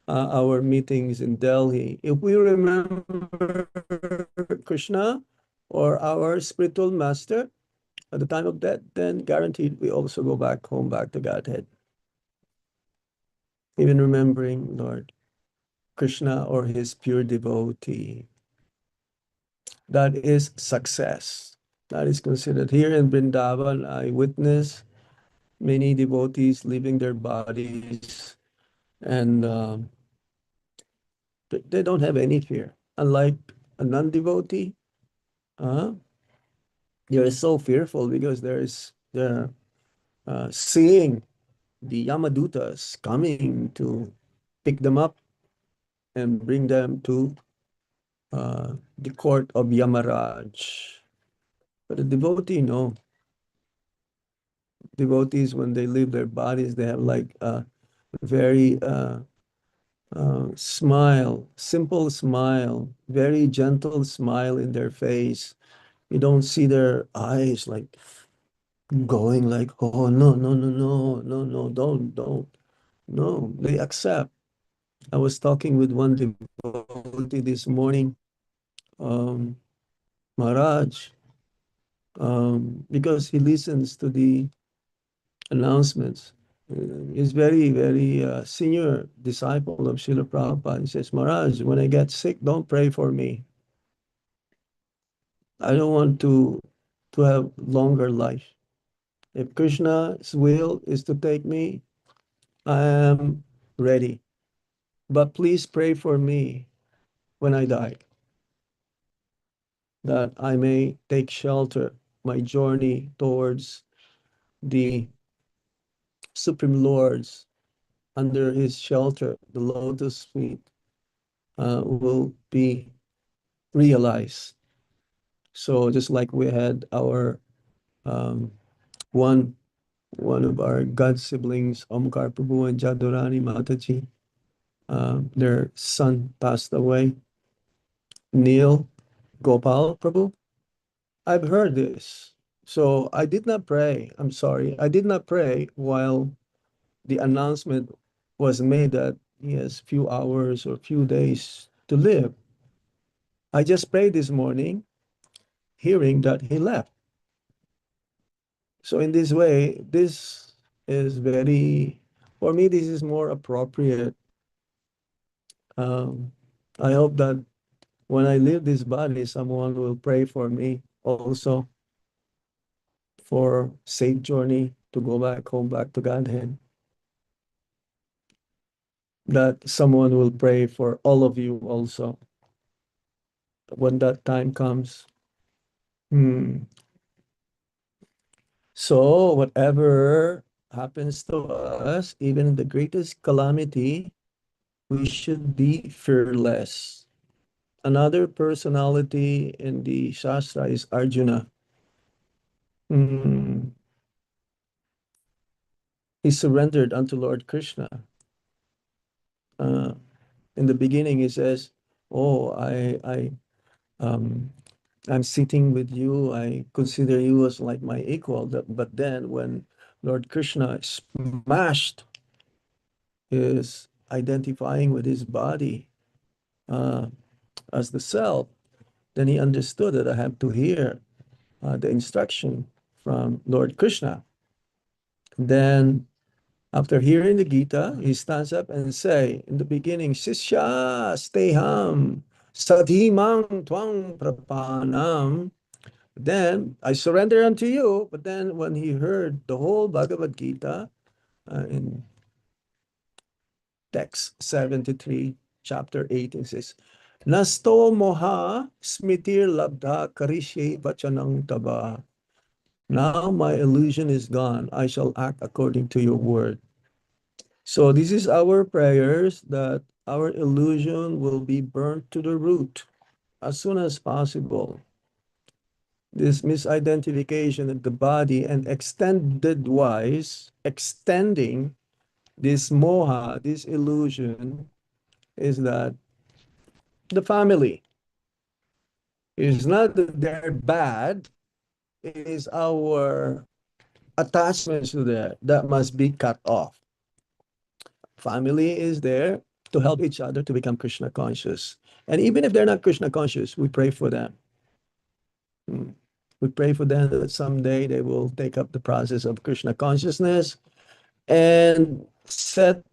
our meetings in Delhi. If we remember Krishna or our spiritual master at the time of death, then guaranteed we also go back home, back to Godhead. Even remembering Lord Krishna or his pure devotee. That is success. That is considered. Here in Vrindavan, I witness many devotees leaving their bodies and they don't have any fear. Unlike a non-devotee, they're so fearful because they're seeing the Yamadutas coming to pick them up and bring them to the court of Yamaraj. But a devotee, no. Devotees, when they leave their bodies, they have like a very simple smile, very gentle smile in their face. You don't see their eyes like going like, oh, no, no, no, no, no, no, don't. No, they accept. I was talking with one devotee this morning, Maharaj, because he listens to the announcements. He's very, very senior disciple of Srila Prabhupada. He says, Maharaj, when I get sick, don't pray for me. I don't want to have longer life. If Krishna's will is to take me, I am ready. But please pray for me when I die, that I may take shelter, my journey towards the Supreme Lord's under his shelter, the lotus feet, will be realized. So just like we had our one of our god siblings, Omkar Prabhu and Jadurani Mataji, their son passed away, Neil Gopal Prabhu. I've heard this. So I did not pray. I'm sorry. I did not pray while the announcement was made that he has few hours or few days to live. I just prayed this morning, hearing that he left. So in this way, this is very, for me, this is more appropriate. I hope that when I leave this body, someone will pray for me also for safe journey to go back home, back to Godhead. That someone will pray for all of you also when that time comes. So whatever happens to us, even the greatest calamity, we should be fearless. Another personality in the Shastra is Arjuna. He surrendered unto Lord Krishna. In the beginning, he says, "Oh, I'm sitting with you. I consider you as like my equal." But then, when Lord Krishna smashed his identifying with his body as the self, then he understood that I have to hear the instruction from Lord Krishna. Then, after hearing the Gita, he stands up and say, in the beginning, Sisya steham sadhimang twang prapanam. Then I surrender unto you. But then when he heard the whole Bhagavad Gita in text 73, chapter 8, it says, Nasto moha smitir labdha karishe vachanang taba. Now my illusion is gone. I shall act according to your word. So this is our prayers that our illusion will be burnt to the root as soon as possible. This misidentification of the body and extended wise, extending this moha, this illusion, is that the family is not that they're bad, it is our attachments to that must be cut off. Family is there to help each other to become Krishna conscious. And even if they're not Krishna conscious, we pray for them. We pray for them that someday they will take up the process of Krishna consciousness and set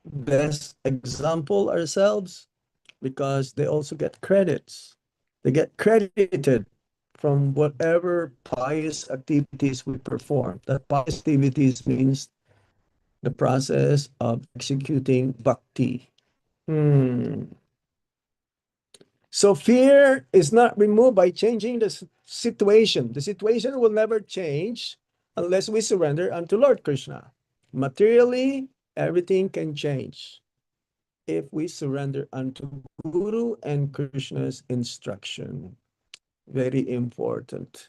best example ourselves, because they also get credits. They get credited from whatever pious activities we perform. That pious activities means the process of executing bhakti. So fear is not removed by changing the situation. The situation will never change unless we surrender unto Lord Krishna. Materially, everything can change if we surrender unto Guru and Krishna's instruction. Very important.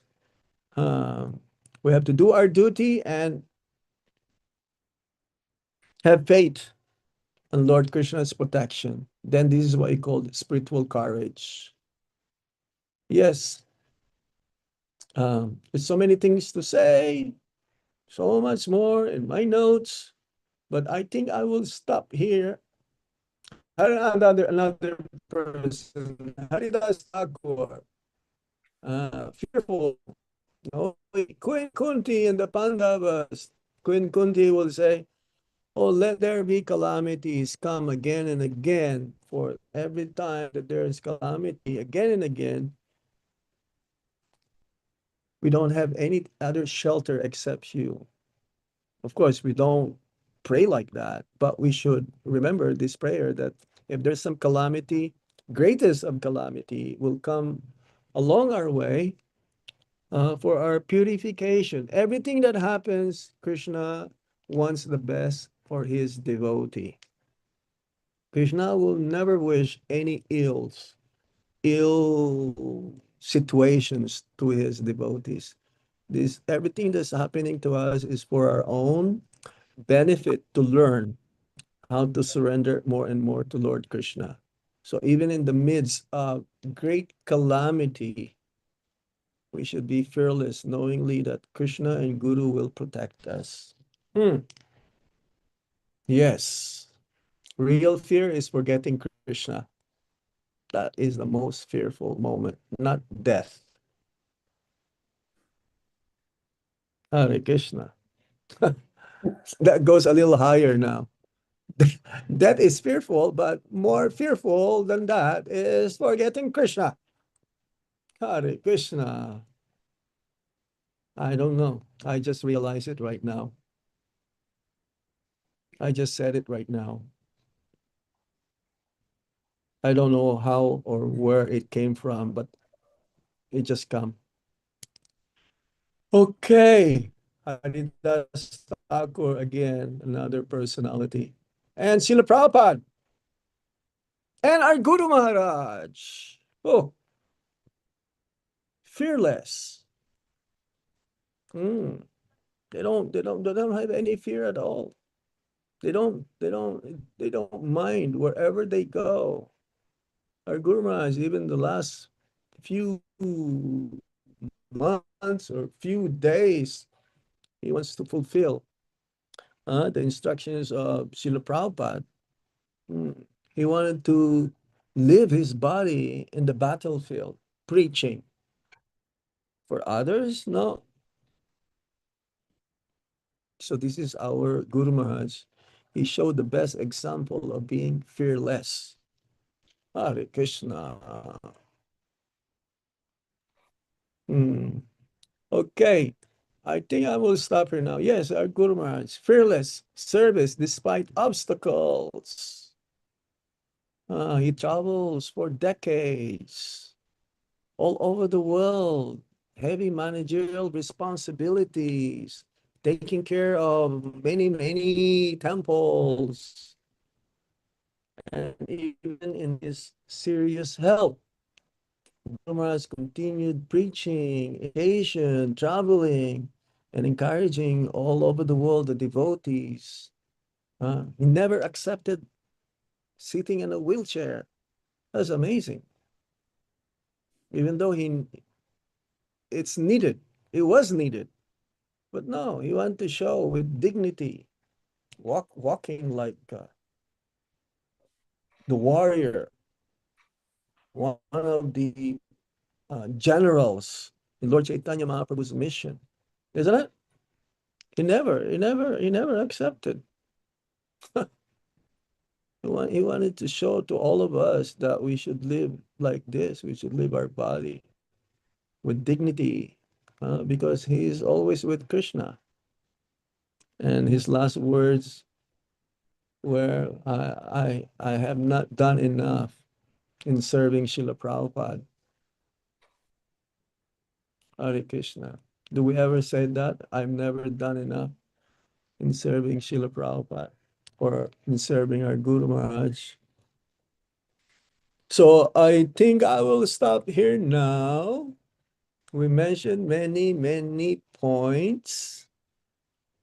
We have to do our duty and have faith on Lord Krishna's protection. Then this is what he called spiritual courage. Yes, there's so many things to say, so much more in my notes, but I think I will stop here. Another person, Haridas Thakur, fearful. No, Queen Kunti and the Pandavas. Queen Kunti will say, "Oh, let there be calamities come again and again. For every time that there is calamity, again and again, we don't have any other shelter except you." Of course, we don't pray like that, but we should remember this prayer that if there's some calamity, greatest of calamity will come along our way for our purification. Everything that happens, Krishna wants the best for his devotee. Krishna will never wish any ill situations to his devotees. Everything that's happening to us is for our own benefit, to learn how to surrender more and more to Lord Krishna. So even in the midst of great calamity, we should be fearless, knowingly that Krishna and Guru will protect us. Yes, real fear is forgetting Krishna. That is the most fearful moment, not death. Hare Krishna. That goes a little higher now. That is fearful, but more fearful than that is forgetting Krishna. Hare Krishna. I don't know. I just realized it right now. I just said it right now. I don't know how or where it came from, but it just come. Okay. Haridas Thakur again, another personality. And Srila Prabhupada. And our Guru Maharaj. Oh, fearless. Mm. They don't have any fear at all. They don't mind wherever they go. Our Guru Maharaj, even the last few months or few days, he wants to fulfill the instructions of Srila Prabhupada. Mm. He wanted to live his body in the battlefield, preaching. For others, no. So this is our Guru Maharaj. He showed the best example of being fearless. Hare Krishna. Hmm. Okay. I think I will stop here now. Yes, our Guru Maharaj, fearless service despite obstacles. He travels for decades all over the world, heavy managerial responsibilities, taking care of many, many temples, and even in his serious health. Guru Maharaj continued preaching, education, traveling, and encouraging all over the world the devotees. He never accepted sitting in a wheelchair. That's amazing. Even though it's needed, it was needed, but no, he wanted to show with dignity, walking like the warrior, one of the generals in Lord Chaitanya Mahaprabhu's mission, isn't it? He never accepted. He wanted to show to all of us that we should live like this. We should live our body with dignity, because he is always with Krishna. And his last words were, I have not done enough in serving Srila Prabhupada. Hare Krishna. Do we ever say that? I've never done enough in serving Srila Prabhupada or in serving our Guru Maharaj. So I think I will stop here now. We mentioned many, many points.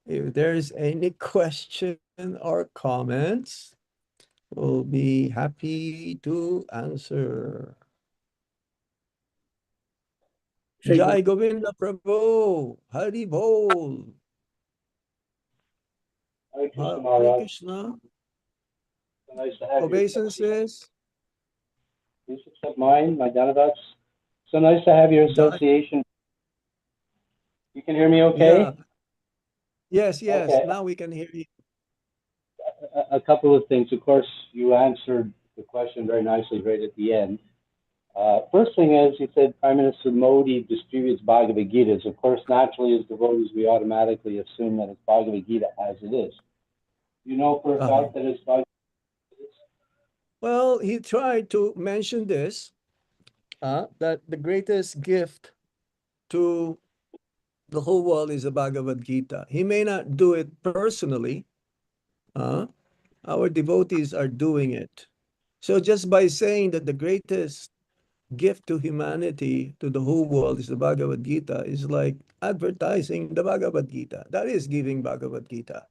If there's any question or comments, we'll be happy to answer. Jai Govinda Prabhu, Hari Bol. Hare Krishna, Hare Maharaj. Krishna. So nice to have you. Obeisances. Please accept mine, my Dhanavats. So nice to have your association. You can hear me okay? Yeah. Yes, yes. Okay. Now we can hear you. A couple of things. Of course, you answered the question very nicely right at the end. First thing is, you said Prime Minister Modi distributes Bhagavad Gita's. Of course, naturally, as devotees, we automatically assume that it's Bhagavad Gita as it is. You know for a fact that it's Bhagavad Gita? Well, he tried to mention this, that the greatest gift to the whole world is the Bhagavad Gita. He may not do it personally. Our devotees are doing it. So just by saying that the greatest gift to humanity, to the whole world, is the Bhagavad Gita, is like advertising the Bhagavad Gita. That is giving Bhagavad Gita.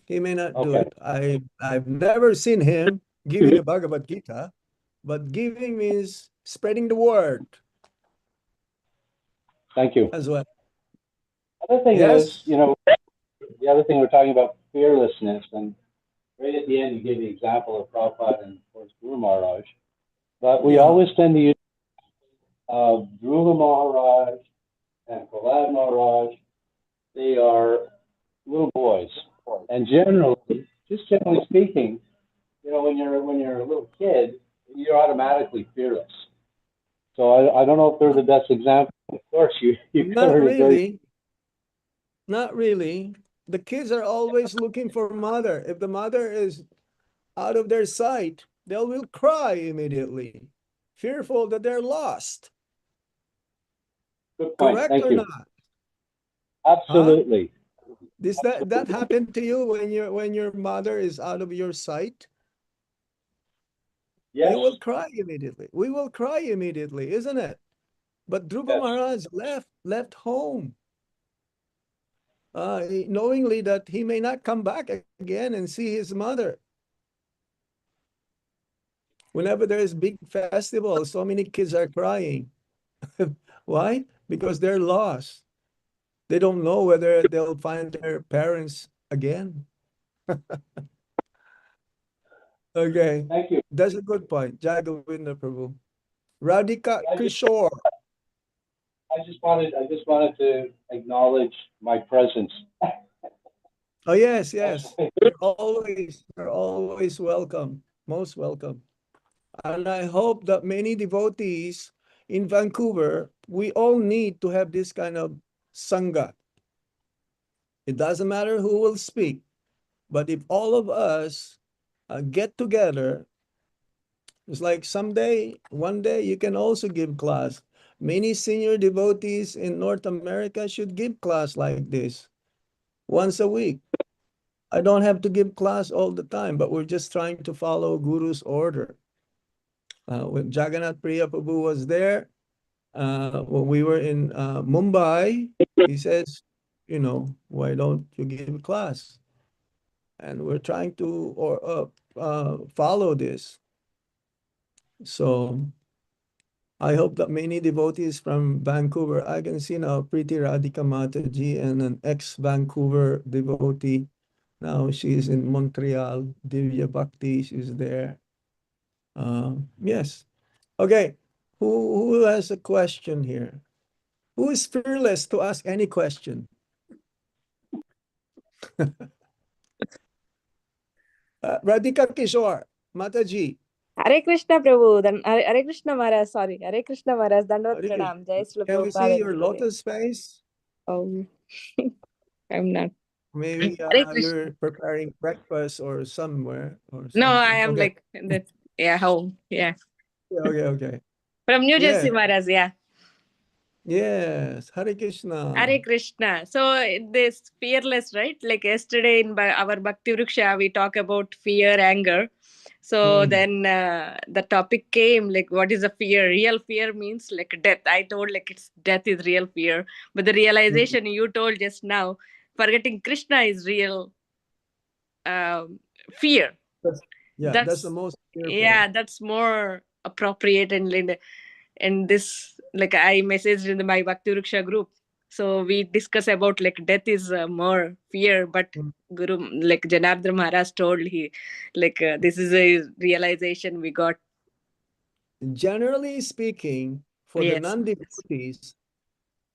He may not do it. I've never seen him giving a Bhagavad Gita, but giving means spreading the word. Thank you. As well. Other thing Yes? is, the other thing we're talking about fearlessness, and right at the end you gave the example of Prabhupada and of course Guru Maharaj, but we always tend to use Dhruva Maharaj and Prahlad Maharaj. They are little boys. And generally, just generally speaking, you know, when you're a little kid, you're automatically fearless. So I don't know if they're the best example. Of course, you Not covered it very. really. Not really. The kids are always looking for mother. If the mother is out of their sight, they will cry immediately, fearful that they're lost. Good point. Correct Thank or you. not? Absolutely. Does that happen to you when your mother is out of your sight? Yes. You will cry immediately. We will cry immediately, isn't it? But Dhruva Yes. Maharaj left home, knowingly that he may not come back again and see his mother. Whenever there is big festival, so many kids are crying. Why? Because they're lost. They don't know whether they'll find their parents again. Okay, Thank you. that's a good point. Jai Govinda Prabhu. Radhika I just- Kishore. I just wanted to acknowledge my presence. Oh, yes, yes. You're always welcome. Most welcome. And I hope that many devotees in Vancouver, we all need to have this kind of sangha. It doesn't matter who will speak, but if all of us get together, it's like one day you can also give class. Many senior devotees in North America should give class like this once a week. I don't have to give class all the time, but we're just trying to follow Guru's order. When Jagannath Priya Prabhu was there, when we were in Mumbai, he says, you know, why don't you give class? And we're trying to follow this. So I hope that many devotees from Vancouver, I can see now Preeti Radhika Mataji and an ex-Vancouver devotee. Now she's in Montreal, Divya Bhakti, she's there. Yes. Okay. Who has a question here? Who is fearless to ask any question? Radhika Kishore, Mataji. Hare Krishna Prabhu, Hare Krishna Maharaj, sorry, Hare Krishna Maharaj, Dandavad Hare Pranam, Jai Srila Can we see Prabhupada. your lotus face? Oh, I'm not. Maybe Hare Krishna. you're preparing breakfast or somewhere or something. No, I am Okay. like, in the, yeah, home, yeah. Okay. From New Jersey, Yeah. Maharaj, yeah. Yes, Hare Krishna. Hare Krishna. So this fearless, right? Like yesterday in our Bhakti Vriksha, we talk about fear, anger. So then the topic came like, what is a fear? Real fear means like death. I told like it's death is real fear. But the realization you told just now, forgetting Krishna is real fear. Yeah, that's the most fearful. Yeah, that's more appropriate and this like I messaged in my Bhakti Vriksha group. So we discuss about like death is more fear, but Guru like Janardhan Maharaj told he like this is a realization we got. Generally speaking, for the non-devotees,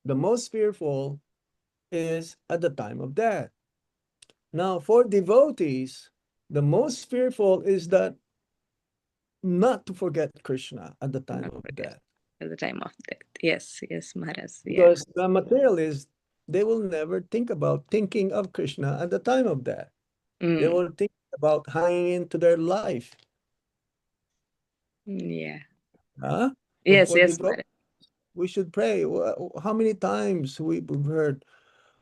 the most fearful is at the time of death. Now, for devotees, the most fearful is that not to forget Krishna at the time of death. At the time of death. Yes, Maharaj. Because the materialists, they will never think about thinking of Krishna at the time of death. They will think about hanging into their life. Yeah. Huh? Yes, we should pray. How many times we've heard,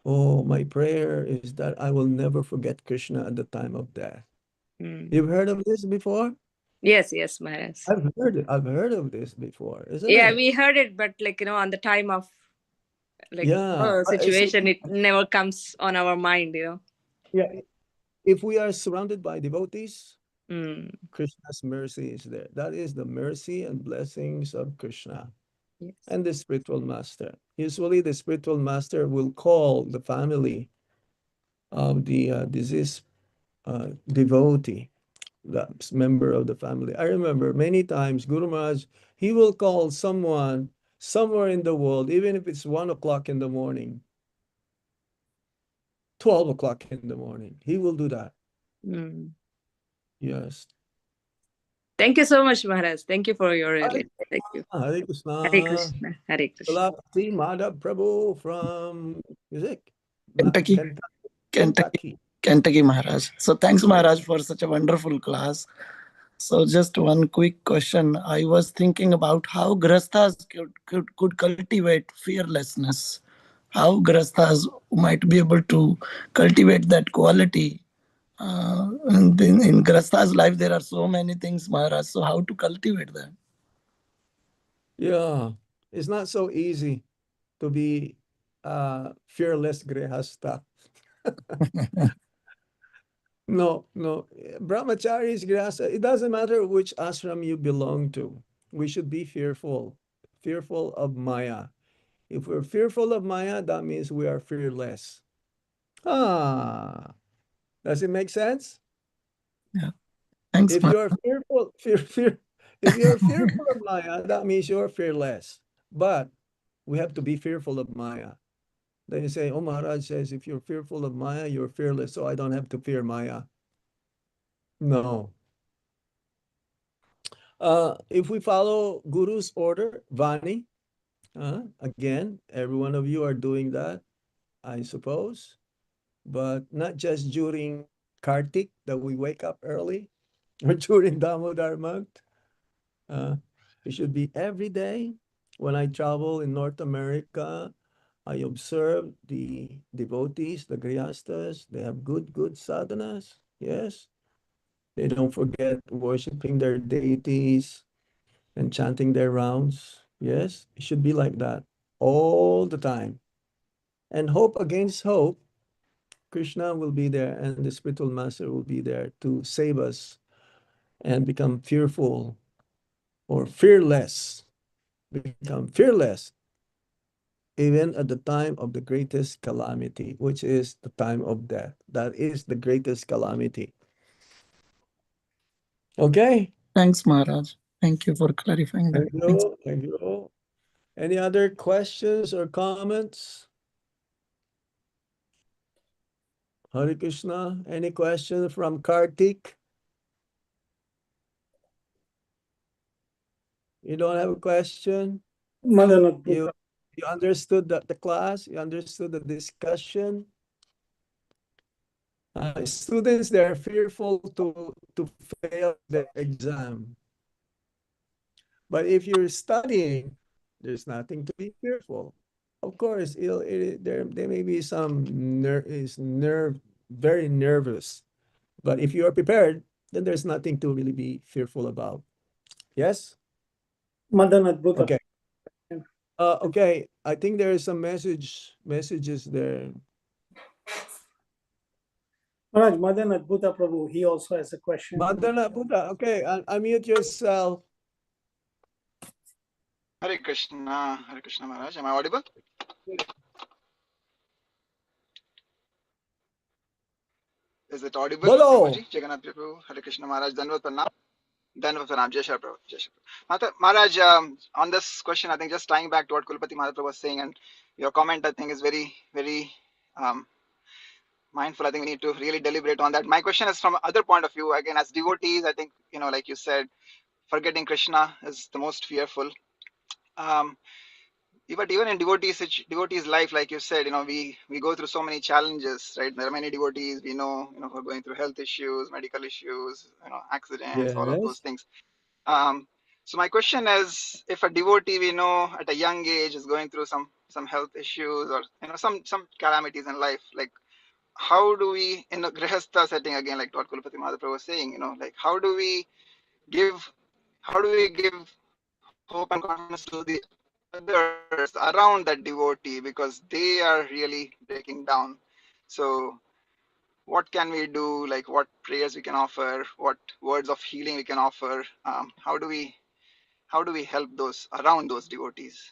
oh, my prayer is that I will never forget Krishna at the time of death. You've heard of this before? Yes, Maharaj. I've heard of this before, isn't it? We heard it, but like, on the time of like situation, it never comes on our mind, Yeah. If we are surrounded by devotees, Krishna's mercy is there. That is the mercy and blessings of Krishna. Yes. And the spiritual master. Usually the spiritual master will call the family of the deceased devotee, the member of the family. I remember many times Guru Maharaj, he will call someone somewhere in the world, even if it's 1 o'clock in the morning. 12 o'clock in the morning. He will do that. Mm. Yes. Thank you so much, Maharaj. Thank you for your Hare thank you. Hare Krishna. Hare Krishna. Hare Krishna. Tulasi Madhav Prabhu from music. Kentucky, Kentucky. Kentucky, Maharaj. So thanks, Maharaj, for such a wonderful class. So just one quick question. I was thinking about how grasthas could cultivate fearlessness. How grasthas might be able to cultivate that quality. And in grastha's life, there are so many things, Maharaj. So how to cultivate that? Yeah, it's not so easy to be fearless grihasta. No, brahmachari is grihasta. It doesn't matter which ashram you belong to. We should be fearful of Maya. If we're fearful of Maya, that means we are fearless. Ah, does it make sense? Thanks, If Maharaj. you're if you're fearful of Maya, that means you're fearless. But we have to be fearful of Maya. Then you say, oh, Maharaj says, if you're fearful of Maya, you're fearless, so I don't have to fear Maya. No. If we follow Guru's order, Vani, again, every one of you are doing that, I suppose, but not just during Kartik that we wake up early or during Damodar month. It should be every day. When I travel in North America, I observe the devotees, the grihastas, they have good sadhanas. Yes. They don't forget worshiping their deities and chanting their rounds. Yes, it should be like that all the time. And hope against hope, Krishna will be there and the spiritual master will be there to save us and become fearful or fearless. Become fearless even at the time of the greatest calamity, which is the time of death. That is the greatest calamity. Okay? Thanks, Maharaj. Thank you for clarifying that. Thank Thanks. you. Thank you. Any other questions or comments? Hare Krishna. Any question from Kartik? You don't have a question? Madana You understood the class? You understood the discussion? Students, they're fearful to fail the exam. But if you're studying, there's nothing to be fearful. Of course, there may be some very nervous. But if you are prepared, then there's nothing to really be fearful about. Yes? Madana Adbhuta. Okay. Okay, I think there is some messages there. Maharaj, Madan Adbhuta Prabhu, he also has a question. Madana Buddha, okay, unmute yourself. Hare Krishna Maharaj. Am I audible? Is it audible? Bolo. Prabhuji, Jagannath Prabhu, Hare Krishna Maharaj, Danvat Pranam. Danvat Pranam, Jai Shri Prabhu, Jai Shri Prabhu. Maharaj, on this question, I think just tying back to what Kulpati Maharaj was saying, and your comment, I think, is very, very mindful. I think we need to really deliberate on that. My question is from other point of view. Again, as devotees, I think, like you said, forgetting Krishna is the most fearful. But even in devotees life, like you said, we go through so many challenges, right? There are many devotees we know, who are going through health issues, medical issues, accidents, all of those Yes. things. So my question is, if a devotee we know at a young age is going through some health issues or some calamities in life, like how do we, in a grihastha setting, again, like what Kulpati Madhaprabhu was saying, like how do we give hope and confidence to the others around that devotee, because they are really breaking down? So what can we do? Like what prayers we can offer, what words of healing we can offer? How do we help those around those devotees?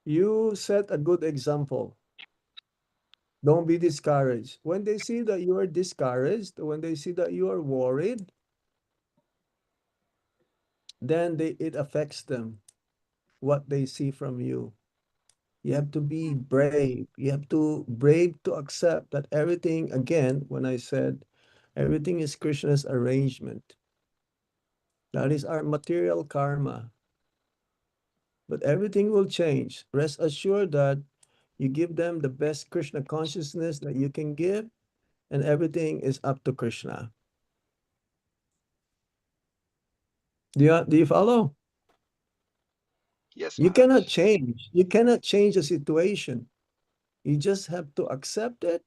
You set a good example. Don't be discouraged. When they see that you are discouraged, when they see that you are worried, then it affects them, what they see from you. You have to be brave. You have to brave to accept that everything, again, when I said everything is Krishna's arrangement. That is our material karma. But everything will change. Rest assured that you give them the best Krishna consciousness that you can give, and everything is up to Krishna. Do you follow? Yes, You Maharaj. cannot change. You cannot change the situation. You just have to accept it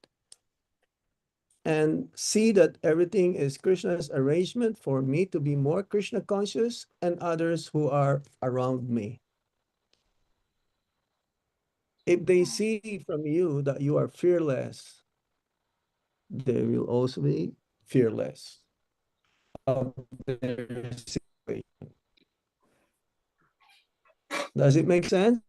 and see that everything is Krishna's arrangement for me to be more Krishna conscious and others who are around me. If they see from you that you are fearless, they will also be fearless of their situation. Does it make sense?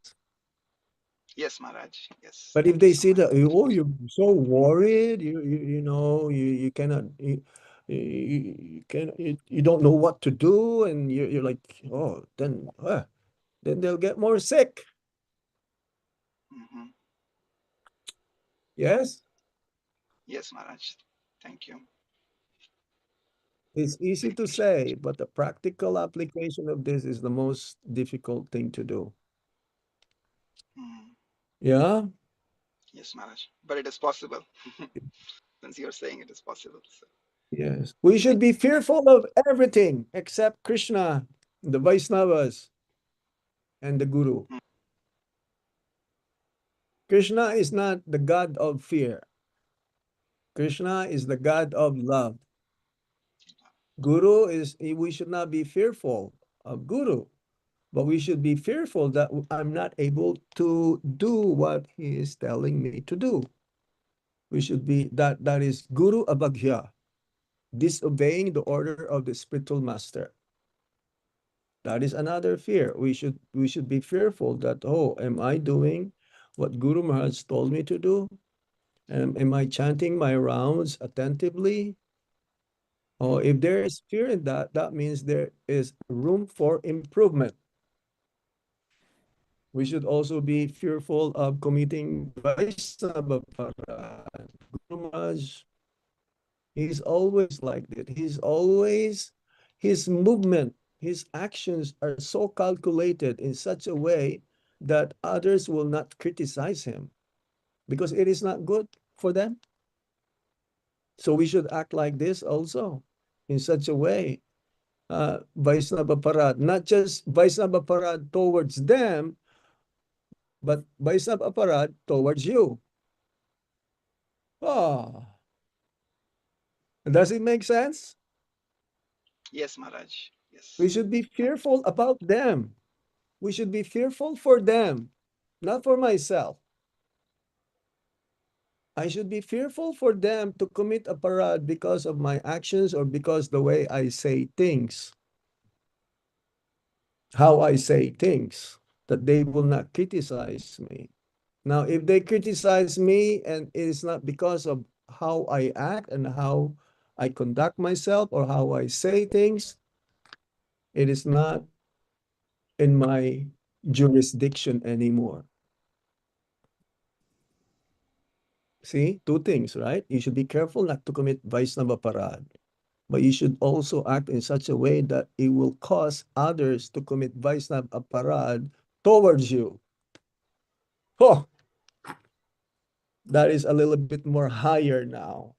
Yes, Maharaj. Yes. But if Thank you they so see much. that, oh, you're so worried, you know, you cannot, you can you don't know what to do, and you're like, oh, then they'll get more sick. Mhm. Yes, Yes, Maharaj. Thank you. it's easy to say, but the practical application of this is the most difficult thing to do. Mhm. Yeah. Yes, Maharaj. But it is possible. Since you're saying it is possible. So. Yes. We should be fearful of everything except Krishna, the Vaisnavas, and the Guru. Mm. Krishna is not the God of fear. Krishna is the God of love. Guru is, we should not be fearful of Guru, but we should be fearful that I'm not able to do what he is telling me to do. We should be, that is Guru Abhagya, disobeying the order of the spiritual master. That is another fear. We should be fearful that, oh, am I doing what Guru Maharaj told me to do? Am I chanting my rounds attentively? Or if there is fear in that, that means there is room for improvement. We should also be fearful of committing Vaisnava Parad. Guru Maharaj, he's always like that. He's always, his movement, his actions are so calculated in such a way that others will not criticize him because it is not good for them. So we should act like this also in such a way. Vaisnava Parad, not just Vaisnava Parad towards them, but Vaisnava Parad towards you. Oh, does it make sense? Yes, Maharaj. Yes. We should be fearful about them. We should be fearful for them, not for myself. I should be fearful for them to commit a parad because of my actions or because the way I say things, how I say things, that they will not criticize me. Now, if they criticize me and it is not because of how I act and how I conduct myself or how I say things, it is not in my jurisdiction anymore. See, two things, right? You should be careful not to commit Vaisnava Parad, but you should also act in such a way that it will cause others to commit Vaisnava Parad towards you. Oh, that is a little bit more higher now.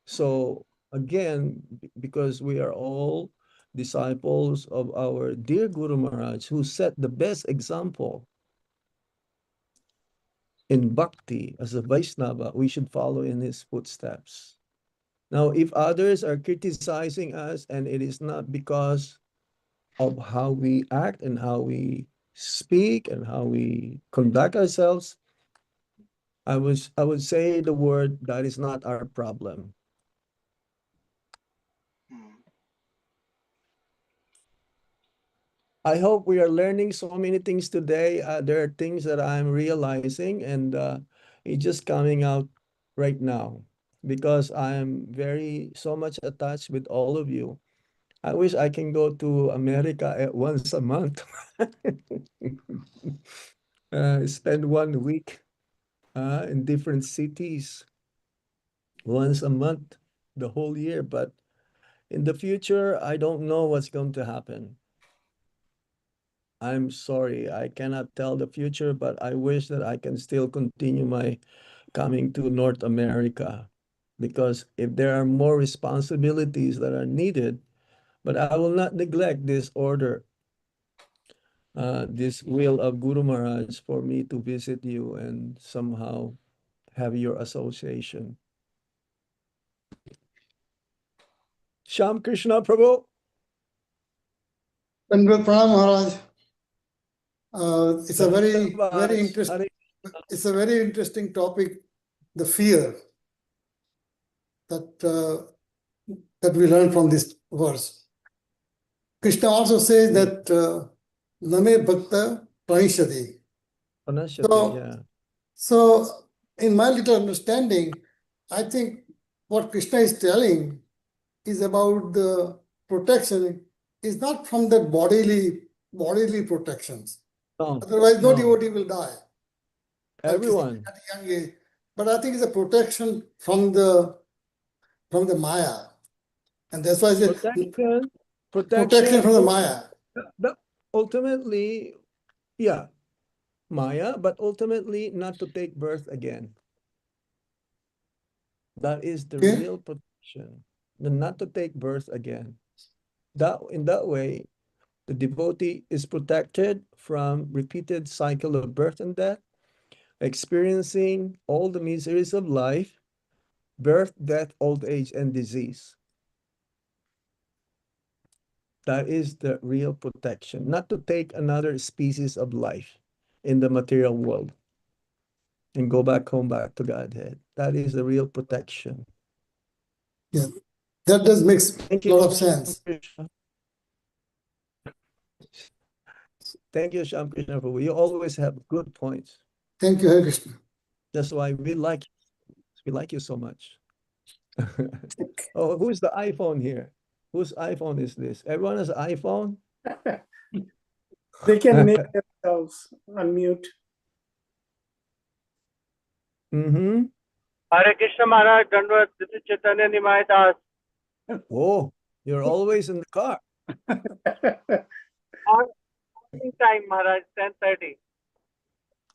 So again, because we are all disciples of our dear Guru Maharaj, who set the best example in bhakti as a Vaisnava, we should follow in his footsteps. Now, if others are criticizing us and it is not because of how we act and how we speak and how we conduct ourselves, I would say the word that is not our problem. Mm. I hope we are learning so many things today. There are things that I'm realizing and it's just coming out right now because I'm very so much attached with all of you. I wish I can go to America once a month. Spend 1 week in different cities once a month the whole year. But in the future, I don't know what's going to happen. I'm sorry, I cannot tell the future, but I wish that I can still continue my coming to North America. Because if there are more responsibilities that are needed, but I will not neglect this order, this will of Guru Maharaj for me to visit you and somehow have your association. Sham Krishna Prabhu. Dandavat Pranam Maharaj. It's a very Dhanabad. interesting. Hare- It's a very interesting topic, the fear that we learn from this verse. Krishna also says that Name Bhakta Pranishati. Panashati, yeah. So, in my little understanding, I think what Krishna is telling is about the protection is not from the bodily protections. No, Otherwise, no no. devotee will die Everyone. at a young age. But I think it's a protection from the Maya. And that's why I say protection from the Maya. But ultimately, yeah, Maya, but ultimately not to take birth again. That is the Okay. real protection. Not to take birth again. In that way, the devotee is protected from repeated cycle of birth and death, experiencing all the miseries of life, birth, death, old age, and disease. That is the real protection, not to take another species of life in the material world and go back home, back to Godhead. That is the real protection. Yeah, that does make Thank a you. lot of sense. Thank you, Sham Krishna Prabhu. You always have good points. Thank you, Hare Krishna. That's why we like you so much. Oh, who's the iPhone here? Whose iPhone is this? Everyone has an iPhone? They can make themselves unmute. Mm-hmm. Hare Krishna Maharaj, Dandavat, this is Chaitanya Nimai Das. Whoa, you're always in the car. Morning time, Maharaj, 10:30.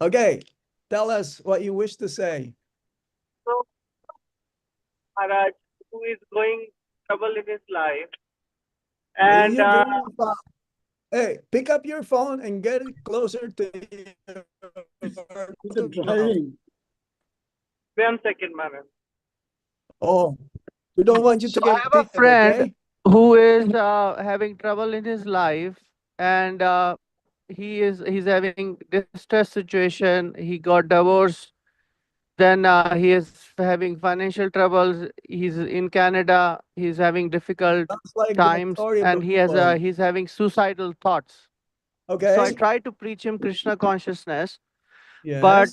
Okay, tell us what you wish to say. So, Maharaj, who is going trouble in his life, and You're very far. Hey, pick up your phone and get it closer to It's a driving. 1 second, Maharaj. Oh, we don't want you to So I get have a heated, friend okay? who is having trouble in his life, and he's having distress situation. He got divorced. Then he is having financial troubles. He's in Canada. He's having difficult Sounds like the times, story of and the he has world. he's having suicidal thoughts. So I Okay. tried to preach him Krishna consciousness, Yes. but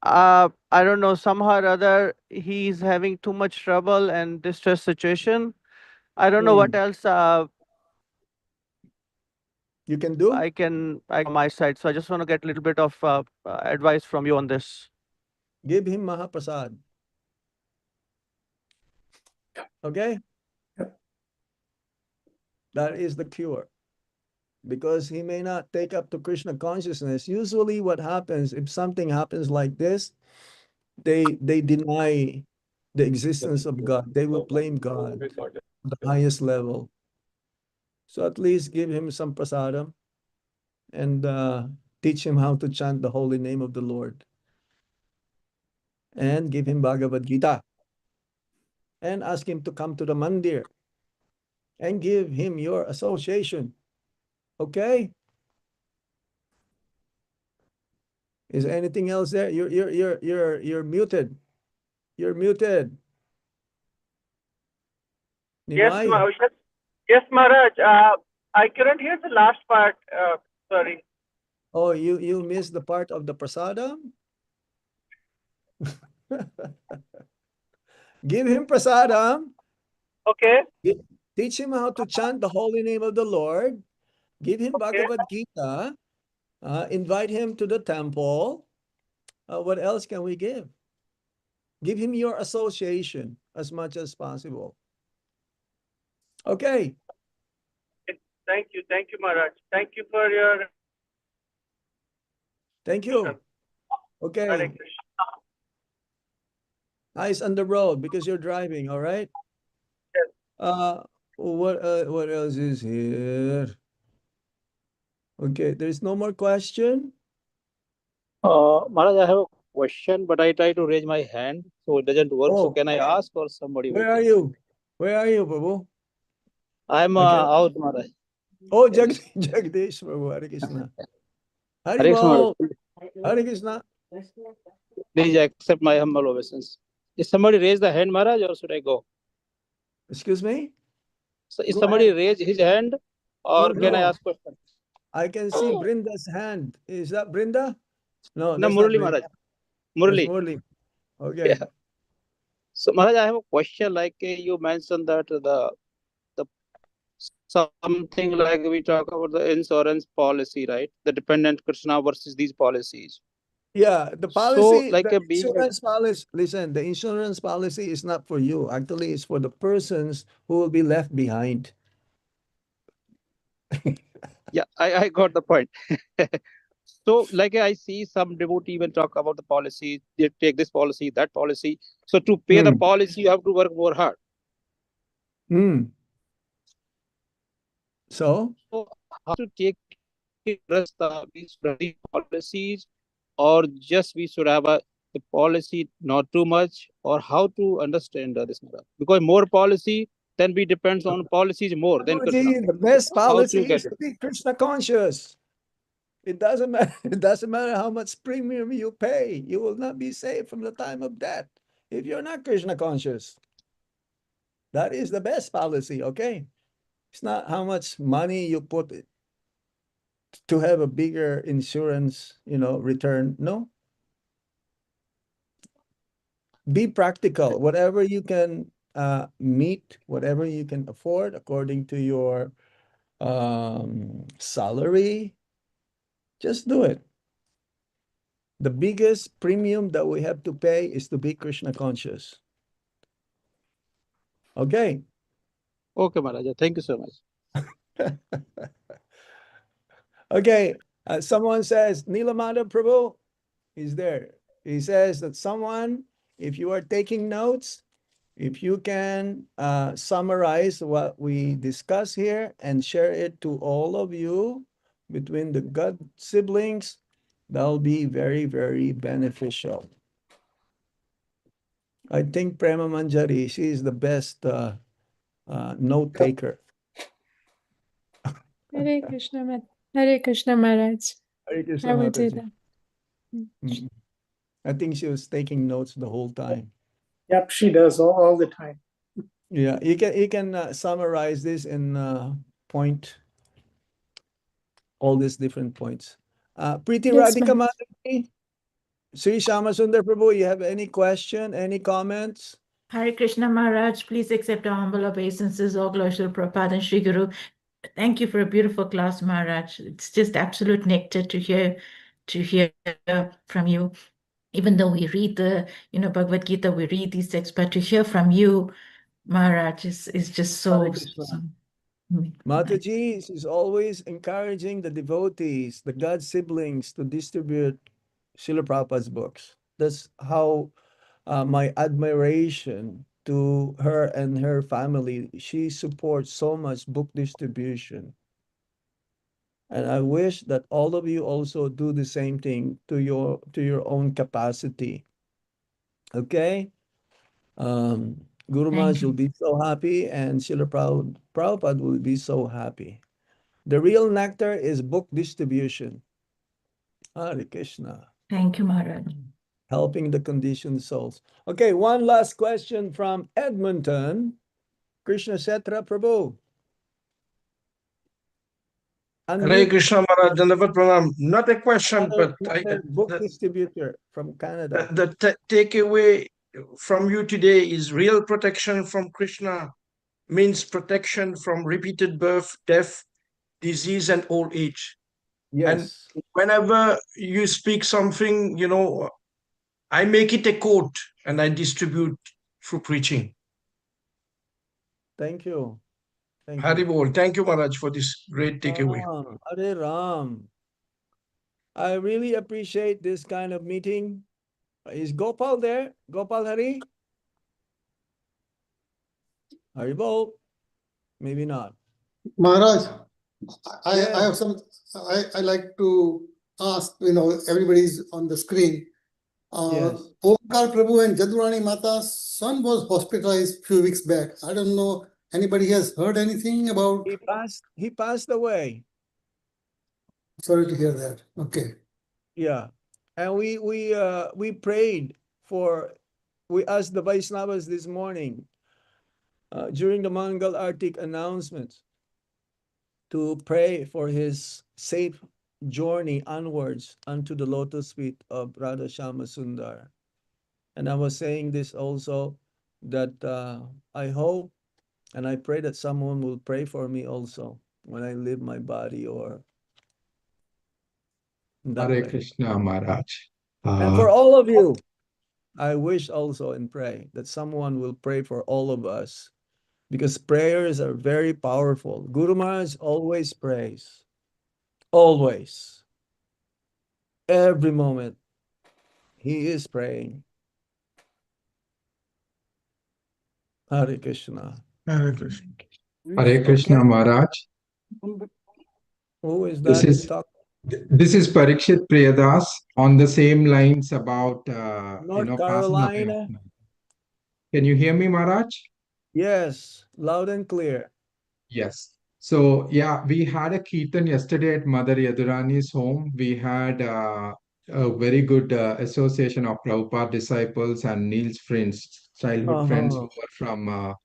I don't know, somehow or other he's having too much trouble and distress situation. I don't know what else you can do. I can on my side. So I just want to get a little bit of advice from you on this. Give him Mahaprasad. Okay? That is the cure. Because he may not take up to Krishna consciousness. Usually what happens, if something happens like this, they deny the existence of God. They will blame God at the highest level. So at least give him some prasadam and teach him how to chant the holy name of the Lord. And give him Bhagavad Gita. And ask him to come to the mandir. And give him your association. Okay? Is there anything else there? You're muted. You're muted. Yes, Nimai? yes, Maharaj. I couldn't hear the last part. Sorry. Oh, you missed the part of the prasadam? Give him prasadam. Okay. Teach him how to chant the holy name of the Lord. Give him Bhagavad Gita. Invite him to the temple. What else can we give? Give him your association as much as possible. Okay. Thank you, Maharaj. Thank you for your. Thank you. Okay. Eyes on the road because you're driving, all right? Yes. What else is here? Okay, there's no more question. Maharaj, I have a question, but I try to raise my hand, so it doesn't work. So Oh. can I ask or somebody will Where are take? you? Where are you, Prabhu? I'm I can't- out, Maharaj. Oh, Jagdish, Prabhu, Hare Krishna. Hare Krishna, Haribol, Maharaj. Hare Krishna. Please accept my humble obeisance. Is somebody raise the hand, Maharaj, or should I go? Excuse me? So is Go somebody ahead. raise his hand, or can I No. ask question? I can see Brinda's hand. Is that Brinda? No, No, that's not Murali, Brinda. Maharaj. That's Murali. Murli. Okay. Yeah. So Maharaj, I have a question. Like you mentioned that the something like we talk about the insurance policy, right? The dependent Krishna versus these policies. Yeah, the So policy, like the a being insurance policy, listen, the insurance policy is not for you. Actually, it's for the persons who will be left behind. yeah, I got the point. So like I see some devotee even talk about the policy, they take this policy, that policy. So to pay the policy, you have to work more hard. So how to take these policies, or just we should have the policy not too much, or how to understand this matter? Because more policy, then we depends on policies more than Krishna. the best How policy to get is to it? be Krishna conscious. It doesn't matter. It doesn't matter how much premium you pay. You will not be saved from the time of death if you're not Krishna conscious. That is the best policy. Okay, it's not how much money you put to have a bigger insurance, return. No. Be practical. Whatever you can meet, whatever you can afford according to your salary, just do it. The biggest premium that we have to pay is to be Krishna conscious. Okay. Okay, Maharaja. Thank you so much. Okay. Someone says, Nilamada Prabhu is there. He says that someone, if you are taking notes, if you can summarize what we discuss here and share it to all of you between the God siblings, that'll be very, very beneficial. I think Prema Manjari, she is the best note taker. Hare Krishna Maharaj. Hare Krishna Maharaj. Hare Krishna I will do Mataji. that. I think she was taking notes the whole time. Yep, she does all the time. Yeah, you can summarize this in point all these different points. Preeti Yes, Radhika Maharaj. Mataji, Sri Shamasundar Prabhu, you have any question, any comments? Hare Krishna Maharaj, please accept our humble obeisances, all glory to Prabhupada and Sri Guru. Thank you for a beautiful class, Maharaj. It's just absolute nectar to hear from you. Even though we read the, Bhagavad Gita, we read these texts, but to hear from you, Maharaj, is just so. Mataji is always encouraging the devotees, the God siblings, to distribute Srila Prabhupada's books. That's how my admiration to her and her family. She supports so much book distribution. And I wish that all of you also do the same thing to your own capacity. Okay? Guru Maharaj will be so happy, and Srila Prabhupada will be so happy. The real nectar is book distribution. Hare Krishna. Thank you, Maharaj. Helping the conditioned souls. Okay, one last question from Edmonton. Krishna Setra Prabhu. Hare Krishna Maharaj, Dandavat Pranam. Not a question, but book distributor from Canada. The takeaway from you today is real protection from Krishna means protection from repeated birth, death, disease, and old age. And Yes. whenever you speak something, I make it a quote and I distribute through preaching. Thank you. Thank Hari you. Bol. Thank you, Maharaj, for this great takeaway. Hare Ram. I really appreciate this kind of meeting. Is Gopal there? Gopal Hari? Hari Bol? Maybe not. Maharaj, I Yes. have some, I like to ask, everybody's on the screen. Yes. Omkar Prabhu and Jadurani Mata's son was hospitalized few weeks back. I don't know, anybody has heard anything about? He passed away. Sorry to hear that. Okay. Yeah. And we prayed for, we asked the Vaishnavas this morning during the Mangal Artik announcements to pray for his safe journey onwards unto the lotus feet of Radha Shama Sundar. And I was saying this also, that I hope and I pray that someone will pray for me also when I leave my body or that Hare way. Krishna, Maharaj. And for all of you, I wish also and pray that someone will pray for all of us, because prayers are very powerful. Guru Maharaj always prays. Always. Every moment. He is praying. Hare Krishna. Hare Krishna. Hare Krishna, Okay. Maharaj. Who is This that? is Parikshit Priyadas on the same lines about North passing away. Carolina? Can you hear me, Maharaj? Yes, loud and clear. Yes. So yeah, we had a kirtan yesterday at Mother Yadurani's home. We had a very good association of Prabhupada disciples and Neil's friends, childhood friends who were from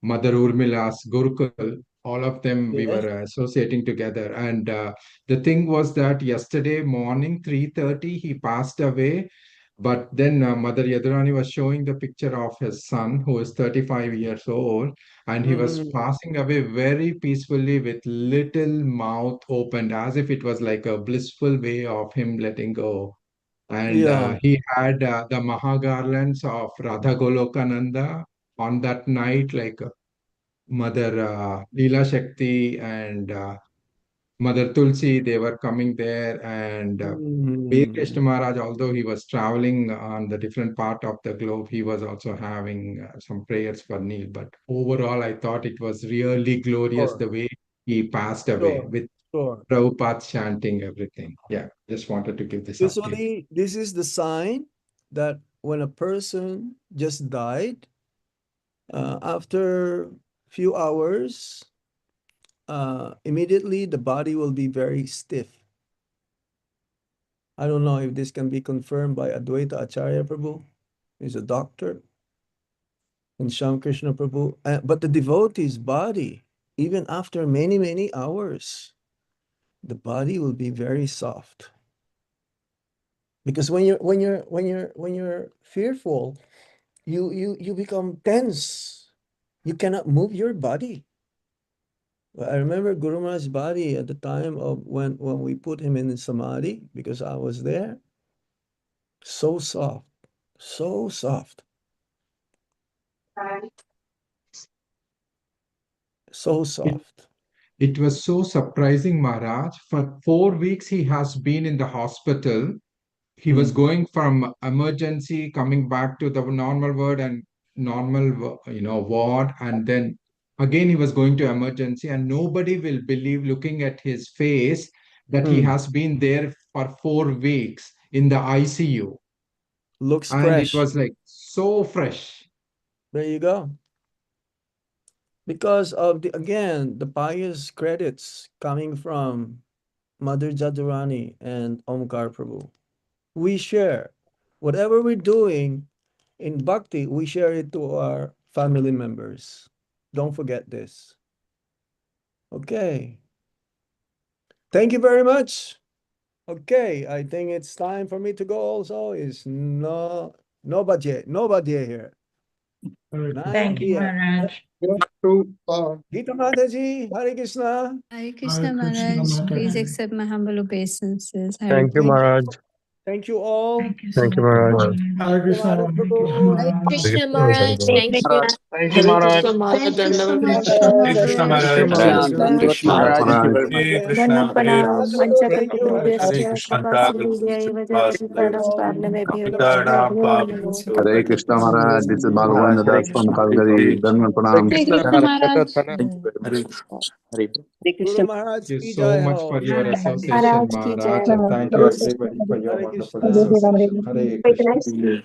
Mother Urmila's Gurukul. All of them we Yes. were associating together. And the thing was that yesterday morning, 3:30, he passed away. But then Mother Yadurani was showing the picture of his son, who is 35 years old, and he was passing away very peacefully with little mouth opened, as if it was like a blissful way of him letting go. And Yeah. he had the Mahagarlands of Radha Golokananda on that night, like Mother Leela Shakti and Mother Tulsi, they were coming there, and Veer Krishna Maharaj, although he was traveling on the different part of the globe, he was also having some prayers for Neil. But overall, I thought it was really glorious the way he passed away with Prabhupada chanting everything. Yeah, just wanted to give this update. Usually, this is the sign that when a person just died, after few hours, immediately the body will be very stiff. I don't know if this can be confirmed by Advaita Acharya Prabhu. He's a doctor. And Shyam Prabhu. But the devotee's body, even after many, many hours, the body will be very soft. Because when you're fearful, you become tense. You cannot move your body. I remember Guru Maharaj's body at the time of when we put him in Samadhi, because I was there. So soft, so soft. So soft. It was so surprising, Maharaj. For 4 weeks, he has been in the hospital. He was going from emergency, coming back to the normal ward and normal, ward, and then again he was going to emergency. And nobody will believe, looking at his face, that he has been there for 4 weeks in the ICU. Looks and fresh. It was like so fresh. There you go. Because of the pious credits coming from Mother Jadurani and Omkar Prabhu. We share whatever we're doing in bhakti, we share it to our family members. Don't forget this. Okay. Thank you very much. Okay, I think it's time for me to go also. Is nobody here. Thank you, Maharaj. Geeta Mataji, Hare Krishna. Hare Krishna Maharaj, please accept my humble obeisances. Thank you, Maharaj. Thank you all. Thank you, Maharaj. Hare Krishna. Hare Krishna Maharaj, thank you. Thank you, Maharaj. Thank you so much, Hare Krishna, Maharaj. Maharaj. Dandavat Maharaj. Thank you very much. Dhanna pranam, mancha Thank you. pratyudhyasya, tapasya vajayasya, Hare Krishna Maharaj, this is Bhagavan Das from Calgary. Dhanvan Pranam. Hare Krishna Maharaj. Guru Maharaj Thank you ki so jai much ho. for your association, Maharaj ki Maharaj, jai. and thank you everybody for your Hare wonderful Krishna. association. Hare Krishna.